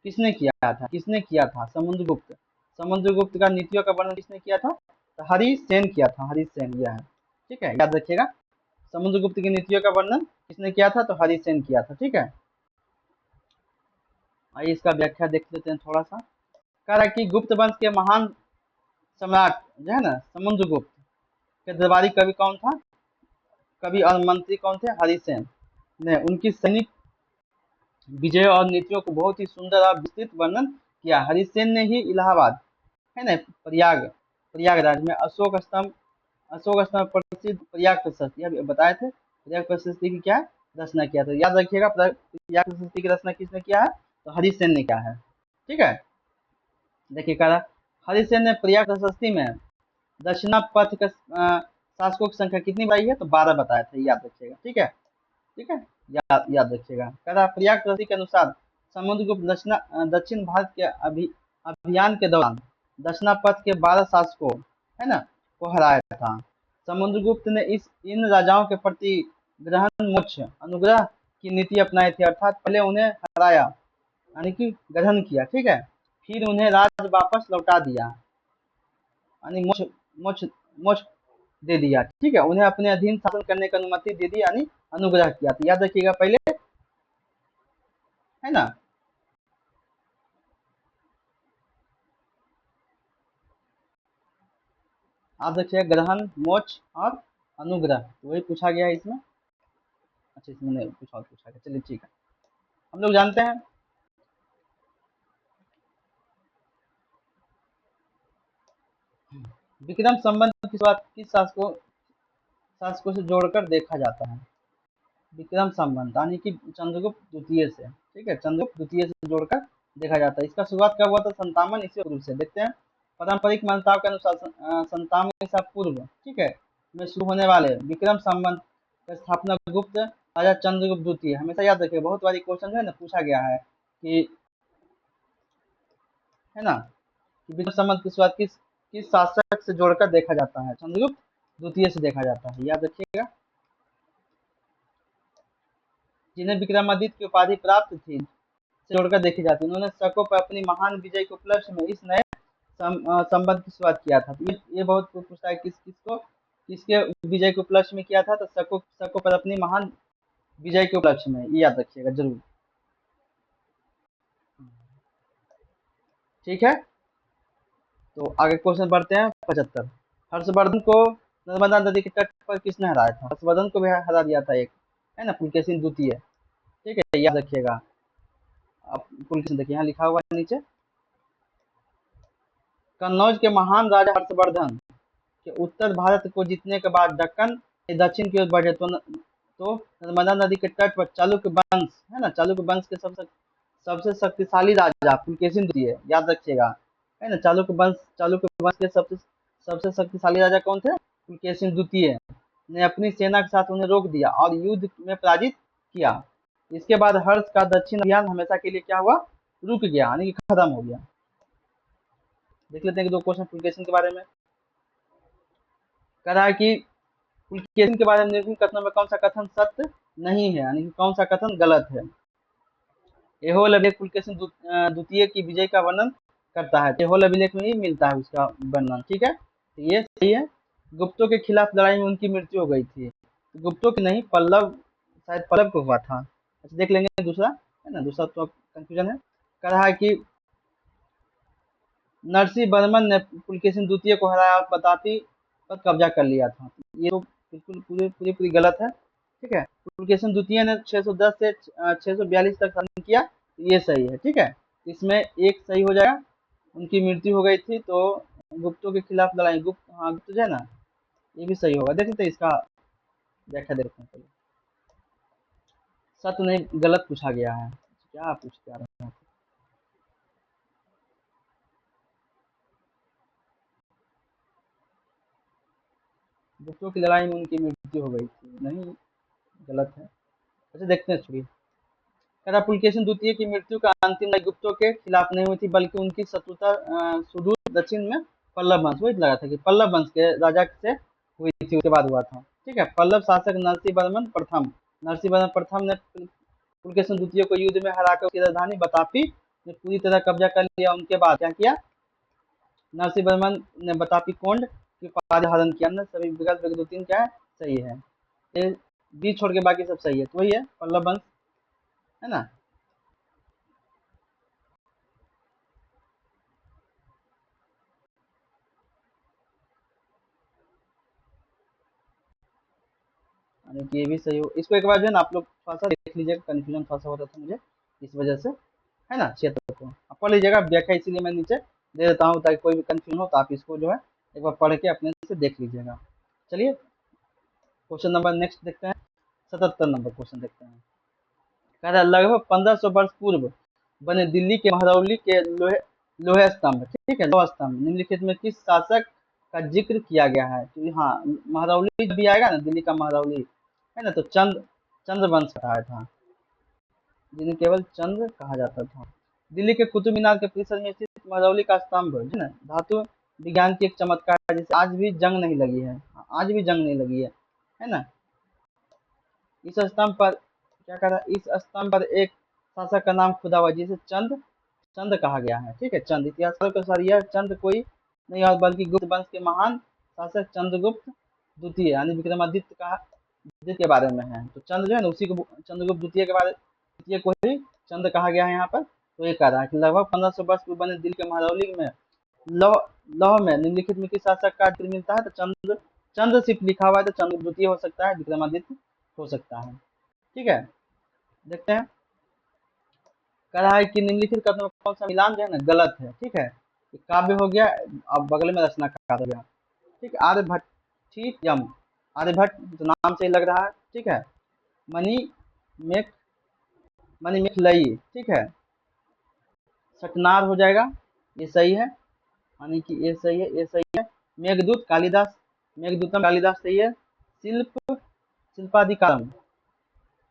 किसने किया था? किसने किया था? समुद्रगुप्त, समुद्रगुप्त का नीतियों का वर्णन किसने किया था? तो हरिसेन किया था, हरिसेन यह है। ठीक है, याद रखिएगा, समुद्रगुप्त की नीतियों का वर्णन किसने किया था? तो हरिसेन किया था। ठीक है, आइए इसका व्याख्या देख लेते हैं थोड़ा सा। कह रहा है कि गुप्त वंश के महान सम्राट जो है ना समुद्रगुप्त के दरबारी कवि कौन था? कवि और मंत्री कौन थे? हरिसेन ने उनकी सैनिक विजय और नीतियों को बहुत ही सुंदर और विस्तृत वर्णन किया। हरिसेन ने ही इलाहाबाद, है ना, प्रयागराज में अशोक स्तंभ प्रसिद्ध प्रयाग प्रशस्ति, अभी बताए थे प्रयाग प्रशस्ति की क्या रचना किया था, याद रखिएगा प्रयाग प्रशस्ति की रचना किसने किया है, तो हरिसेन ने किया है। ठीक है, देखिए कह रहा हरिसेन ने प्रयाग प्रशस्ति में दक्षिणापथ के शासकों की संख्या कितनी बताई है, तो 12 बताया था, याद रखिएगा। ठीक है, ठीक है, याद रखिएगा। कह रहा प्रयाग प्रशस्ति के अनुसार समुद्रगुप्त दक्षिण भारत के अभियान के दौरान दक्षिणापथ के 12 शासकों है ना को हराया था। समुद्रगुप्त ने इन राजाओं के प्रति ग्रहण मोक्ष अनुग्रह की नीति अपनाई थी, अर्थात पहले उन्हें हराया यानी कि ग्रहण किया, ठीक है, फिर उन्हें राज वापस लौटा दिया यानी मोक्ष मोक्ष मोक्ष दे दिया। ठीक है, उन्हें अपने अधीन शासन करने की अनुमति दे दी यानी अनुग्रह किया। तो याद रखिएगा पहले है ना, याद रखिएगा ग्रहण मोक्ष और अनुग्रह, तो वही पूछा गया है इसमें। अच्छा, इसमें कुछ और पूछा गया, चलिए ठीक है। हम लोग जानते हैं विक्रम संबंध की शुरुआत किस शासकों से जोड़कर देखा जाता है, विक्रम संबंध यानी कि चंद्रगुप्त द्वितीय से, ठीक है, चंद्रगुप्त द्वितीय से जोड़कर देखा जाता है। इसका शुरुआत कब हुआ था, 57 ईस्वी पूर्व से। देखते हैं पारंपरिक मान्यताओं के अनुसार 57 ईसा पूर्व, ठीक है, में शुरू होने वाले विक्रम संबंध की स्थापना गुप्त राजा चंद्रगुप्त द्वितीय, हमेशा याद रखिए, बहुत बारी क्वेश्चन जो है ना पूछा गया है कि है ना कि विक्रम संबंध की शुरुआत किस शासक से जोड़कर देखा जाता है, चंद्रगुप्त द्वितीय से देखा जाता है, याद रखिएगा। जिन्हें विक्रमादित्य की उपाधि प्राप्त थी से जोड़कर देखी जाती है, उन्होंने शकों पर अपनी महान विजय के उपलक्ष्य में इस नए संबंध की शुरुआत किया था। तो ये बहुत पूछता है किसके विजय के उपलक्ष्य में किया था, तो शकों पर अपनी महान विजय के उपलक्ष्य में, ये याद रखिएगा जरूर। ठीक है, तो आगे क्वेश्चन बढ़ते हैं 75। हर्षवर्धन को नर्मदा नदी के तट पर किसने हराया था, हर्षवर्धन को भी हरा दिया था एक, है ना, पुलकेशिन द्वितीय। ठीक है, याद रखिएगा। आप पुलकेशिन देखिए यहाँ लिखा हुआ है नीचे, कन्नौज के महान राजा हर्षवर्धन के उत्तर भारत को जीतने के बाद दक्कन के दक्षिण की ओर बढ़े तो नर्मदा नदी के तट पर चालुक्य वंश है ना, चालुक्य वंश के सबसे शक्तिशाली राजा पुलकेशिन द्वितीय, याद रखिएगा, है ना, चालुक्य वंश के सबसे शक्तिशाली राजा कौन थे, पुलकेशिन द्वितीय ने अपनी सेना के साथ उन्हें रोक दिया और युद्ध में पराजित किया। इसके बाद हर्ष का दक्षिण अभियान हमेशा के लिए क्या हुआ, रुक गया यानी कि खत्म हो गया। देख लेते हैं कि दो क्वेश्चन पुलकेशिन के बारे में। कह रहा है कि पुलकेशिन के बारे में निम्नलिखित कथनों में कौन सा कथन सत्य नहीं है यानी कि कौन सा कथन गलत है। एहोल अभिलेख पुलकेशिन द्वितीय की विजय का वर्णन करता है, एहोल अभिलेख में ही मिलता है उसका वर्णन। ठीक है, तो ये सही है। गुप्तों के खिलाफ लड़ाई में उनकी मृत्यु हो गई थी, गुप्तों की नहीं, पल्लव, शायद पल्लव को हुआ था। अच्छा, देख लेंगे दूसरा, है ना, दूसरा तो कंफ्यूजन है। कह रहा है कि नरसिंह वर्मन ने पुलकेशिन द्वितीय को हराया और प्रतापी पर कब्जा कर लिया था, ये तो बिल्कुल पूरी गलत है। ठीक है, पुलकेशिन द्वितीय ने 610 से 642 तक शासन किया, ये सही है। ठीक है, इसमें एक सही हो जाएगा, उनकी मृत्यु हो गई थी, तो गुप्तों के खिलाफ लड़ाई, गुप्त जो है ना, ये भी सही होगा। देख लेते इसका व्याख्या देखते हैं पहले। सत्य नहीं, गलत पूछा गया है, क्या पूछ क्या रहे हैं। गुप्तों की लड़ाई में उनकी मृत्यु हो गई थी, नहीं, गलत है। अच्छा, देखते हैं, छोड़िए। कह पुलकेशिन द्वितीय की मृत्यु का अंतिम लड़ाई गुप्तों के खिलाफ नहीं हुई थी, बल्कि उनकी शत्रुता सुदूर दक्षिण में पल्लव वंश, वही लगा था कि पल्लव वंश के राजा से हुई थी, उसके बाद हुआ था। ठीक है, पल्लव शासक नरसिंह वर्मन प्रथम ने पुलकेशिन द्वितीय को युद्ध में हराकर उसकी राजधानी बतापी ने पूरी तरह कब्जा कर लिया। उनके बाद क्या किया, नरसिंह वर्मन ने बतापी कोंड की उपाधि धारण किया। सभी विकल्प 1 2 3 क्या है, सही है, ये बी छोड़ के बाकी सब सही है, तो वही है पल्लव वंश, है ना। यानी कि ये भी सही हो, इसको एक बार जो है ना आप लोग थोड़ा सा देख लीजिएगा, कंफ्यूजन थोड़ा सा हो रहा था मुझे इस वजह से, है ना, क्षेत्र को आप पढ़ लीजिएगा, व्याख्या इसीलिए मैं नीचे दे देता हूँ ताकि कोई भी कंफ्यूजन हो तो आप इसको जो है एक बार पढ़ के अपने से देख लीजिएगा। चलिए क्वेश्चन नंबर नेक्स्ट देखते हैं, 77 नंबर क्वेश्चन देखते हैं। कह रहा है लगभग 1500 वर्ष पूर्व बने दिल्ली के महरौली के लोहे लोहे स्तंभ, ठीक है, लोहा स्तंभ निम्नलिखित में किस शासक का जिक्र किया गया है? तो हाँ, महरौली जब भी आएगा ना, दिल्ली का महरौली है ना, तो चंद्रवंश कहा था, जिन्हें केवल चंद्र कहा जाता था। दिल्ली के कुतुब मीनार के परिसर में स्थित महरौली का स्तंभ है ना, धातु विज्ञान की एक चमत्कार है, जिसे आज भी जंग नहीं लगी है, आज भी जंग नहीं लगी है ना। इस स्तंभ पर क्या करा, इस स्तंभ पर एक शासक का नाम खुदा हुआ, जिसे चंद कहा गया है, ठीक है। चंद इतिहासकारों के अनुसार यह चंद कोई नहीं और बल्कि गुप्त वंश के महान शासक चंद्रगुप्त द्वितीय यानी विक्रमादित्य का के बारे में है। तो चंद्र जो है ना, उसी को चंद्रगुप्त द्वितीय को ही चंद कहा गया है यहाँ पर। तो ये कह रहा है कि लगभग 1500 वर्ष पूर्व बने दिल्ली के महरौली में लौह लौह में निम्नलिखित में किस शासक का जिक्र मिलता है? तो चंद्र सिर्फ लिखा हुआ है, तो चंद्र द्वितीय हो सकता है, विक्रमादित्य हो सकता है, ठीक है। देखते हैं, कह रहा है कि निम्नलिखित कथनों में कौन सा मिलान जो है ना गलत है, ठीक है। काव्य हो गया, अब बगल में रचनाकार हो गया, ठीक है। आर्यभट्टियम, आर्यभट्ट तो नाम से ही लग रहा है, ठीक है। मणि मेख मणि मेखलई, ठीक है। सटनार हो जाएगा, ये सही है, यानी कि ये सही है, ये सही है। मेघदूत कालिदास, मेघदूतम कालिदास सही है। शिल्पाधिकारम,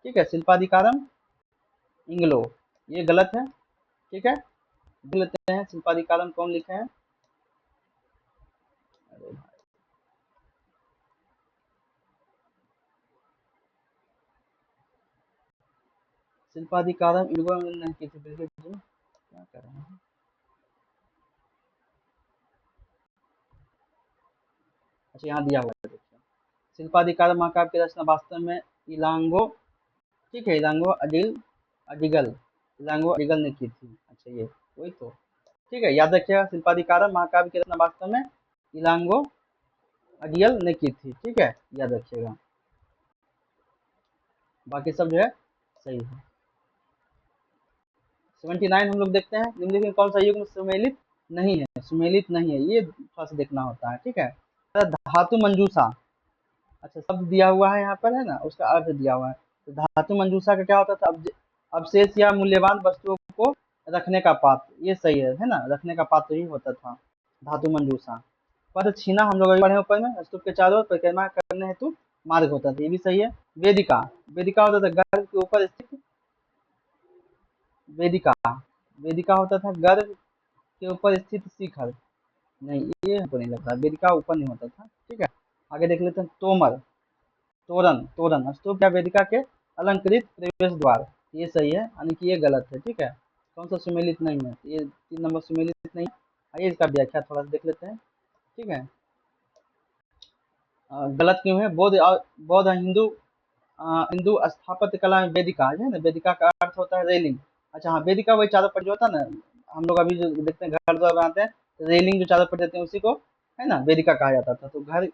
ठीक है, शिल्पाधिकारम इंग्लो, ये गलत है, ठीक है। देख लेते हैं शिल्पाधिकारम कौन लिखे हैं। शिल्पाधिकारम इंग्लो नहीं की थी, बिल्कुल क्या कर रहे हैं। अच्छा यहाँ दिया हुआ है, देखिए शिल्पाधिकारम महाकाव्य की रचना वास्तव में इलांगो, ठीक है, इलांगो अडिगल ने की थी। अच्छा ये वही तो, ठीक है, याद रखिएगा शिल्पाधिकारम महाकाव्य की रचना वास्तव में इलांगो अडिगल ने की थी, ठीक है, याद रखिएगा। बाकी सब जो है सही है। 79 हम लोग देखते हैं, निम्नलिखित कौन सा युग्म सुमेलित नहीं है? सुमेलित नहीं है, ये थोड़ा सा देखना होता है, ठीक है। धातु मंजूषा, अच्छा शब्द दिया हुआ है यहाँ पर है ना, उसका अर्थ दिया हुआ है। तो धातु मंजूषा का क्या होता था? अवशेष या मूल्यवान वस्तुओं को रखने का पात्र, ये सही है ना, रखने का पात्र ही होता था धातु मंजूषा। पद छीना हम लोग अभी पढ़े ऊपर में, स्तूप के चारों ओर परिक्रमा करने हेतु मार्ग होता था, ये भी सही है। वेदिका, वेदिका होता था गर्भ के ऊपर स्थित, वेदिका, वेदिका होता था गर्भ के ऊपर स्थित शिखर, नहीं ये हमको नहीं लगता, वेदिका ऊपर नहीं होता था, ठीक है। आगे देख लेते हैं, तोमर, तोरण, तोरण स्तूप या वेदिका के अलंकृत प्रवेश द्वार, ये सही है, यानी कि ये गलत है, ठीक है। कौन सा सुमेलित नहीं है? ये 3 नंबर सुमेलित नहीं। आइए इसका व्याख्या थोड़ा सा देख लेते हैं, ठीक है। गलत क्यों है? बौद्ध हिंदू हिंदू स्थापत्य कला में वेदिका है ना, वेदिका का अर्थ होता है रेलिंग। अच्छा हाँ, वेदिका वही चारों पर जो होता है ना, हम लोग अभी जो देखते हैं घर द्वार बनाते हैं, रेलिंग जो चारों पर देते हैं उसी को है ना वेदिका कहा जाता था। तो घर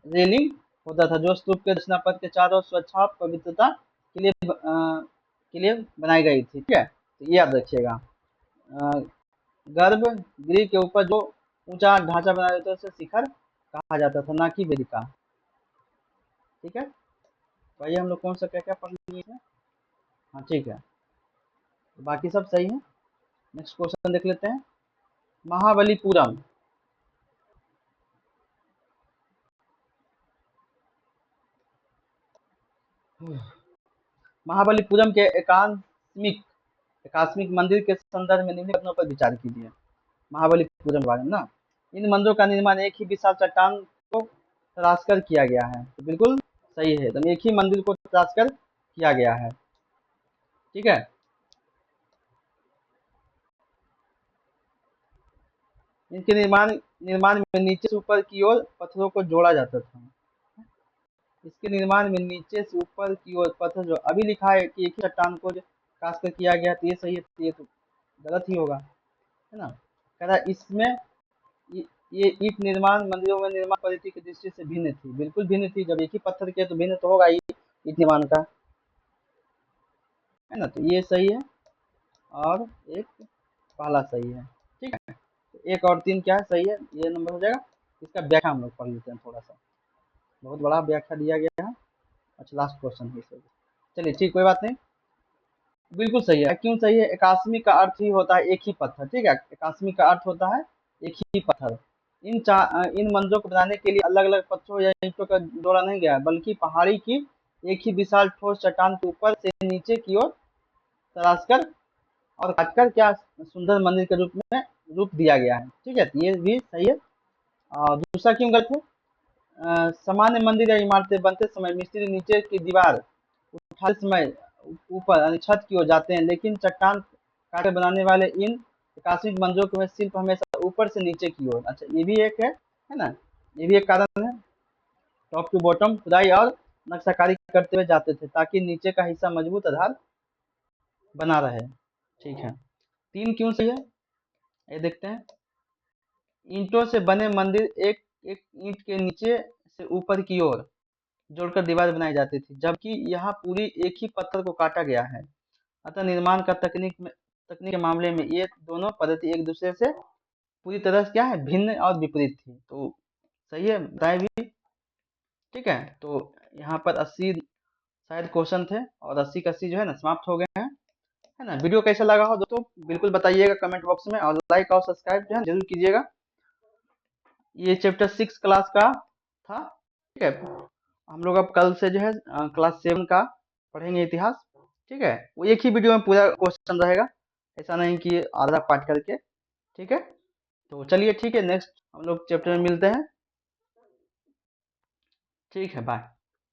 रेलिंग होता था जो स्तूप के दक्षिणा पथ के चारों स्वच्छता पवित्रता के लिए बनाई गई थी, ठीक है। तो ये याद रखिएगा। गर्भ गृह के ऊपर जो ऊंचा ढांचा बनाया जाता है उसे शिखर कहा जाता था, ना कि वेदिका, ठीक है। तो आइए हम लोग कौन सा क्या क्या पढ़ लिए हैं। हाँ ठीक है, तो बाकी सब सही है। नेक्स्ट क्वेश्चन देख लेते हैं, महाबलीपुरम, महाबलीपुरम के एकात्मिक मंदिर के संदर्भ में निम्न कथनों पर विचार कीजिए। महाबलीपुरम के बारे में ना, इन मंदिरों का निर्माण एक ही विशाल चट्टान को तराशकर किया गया है, तो बिल्कुल सही है, तो एक ही मंदिर को तराशकर किया गया है, ठीक है। इनके निर्माण निर्माण में नीचे से ऊपर की ओर पत्थरों को जोड़ा जाता था। इसके निर्माण में नीचे से ऊपर की ओर पत्थर जो अभी लिखा है कि एक ही चट्टान को काट कर किया गया, तो ये सही है, तो ये तो गलत ही होगा, है ना। कह रहा इसमें ये ईट निर्माण मंदिरों में निर्माण पद्धति की दृष्टि से भिन्न थी, बिल्कुल भिन्न थी, जब एक ही पत्थर के तो भिन्न तो होगा ही ईट निर्माण का, है ना। तो ये सही है और एक पहला सही है, ठीक है। तो 1 और 3 क्या है? सही है, ये नंबर हो जाएगा। इसका व्याख्या हम लोग पढ़ लेते हैं थोड़ा सा, बहुत बड़ा व्याख्या दिया गया है। अच्छा लास्ट क्वेश्चन है इसे, चलिए ठीक कोई बात नहीं, बिल्कुल सही है। क्यों सही है? एकास्मी का अर्थ ही होता है एक ही पत्थर, ठीक है, एकास्मी का अर्थ होता है एक ही पत्थर। इन मंदिरों को बनाने के लिए अलग अलग पत्थरों या ईंटों का जोड़ा नहीं गया, बल्कि पहाड़ी की एक ही विशाल ठोस चट्टान के ऊपर से नीचे की ओर तराशकर और काटकर क्या सुंदर मंदिर के रूप दिया गया है, ठीक है, तो ये भी सही है। दूसरा क्यों गलत है? सामान्य मंदिर या इमारतें बनते समय मिस्त्री नीचे की दीवार उठाते समय ऊपर यानी छत की ओर जाते हैं, लेकिन चट्टान काट बनाने वाले इन आकस्मिक मंदिरों में शिल्प हमेशा ऊपर से नीचे की ओर। अच्छा ये भी एक है ना, ये भी एक कारण है। टॉप टू बॉटम खुदाई और नक्शाकारी करते हुए जाते थे ताकि नीचे का हिस्सा मजबूत आधार बना रहे, ठीक है। 3 क्यों सही है ये देखते हैं। ईंटों से बने मंदिर एक एक ईंट के नीचे से ऊपर की ओर जोड़कर दीवार बनाई जाती थी, जबकि यहाँ पूरी एक ही पत्थर को काटा गया है। अतः निर्माण का तकनीक के मामले में ये दोनों पद्धति एक दूसरे से पूरी तरह से क्या है, भिन्न और विपरीत थी। तो सही है, बताएं भी, ठीक है। तो यहाँ पर 80 शायद क्वेश्चन थे और 80 का 80 जो है ना समाप्त हो गए हैं, है ना। वीडियो कैसा लगा हो दोस्तों बिल्कुल बताइएगा कमेंट बॉक्स में, और लाइक और सब्सक्राइब जो है जरूर कीजिएगा। ये चैप्टर 6 क्लास का था, ठीक है। हम लोग अब कल से जो है क्लास 7 का पढ़ेंगे इतिहास, ठीक है। वो एक ही वीडियो में पूरा क्वेश्चन रहेगा, ऐसा नहीं कि आधा पार्ट करके, ठीक है। तो चलिए ठीक है, नेक्स्ट हम लोग चैप्टर में मिलते हैं, ठीक है, बाय।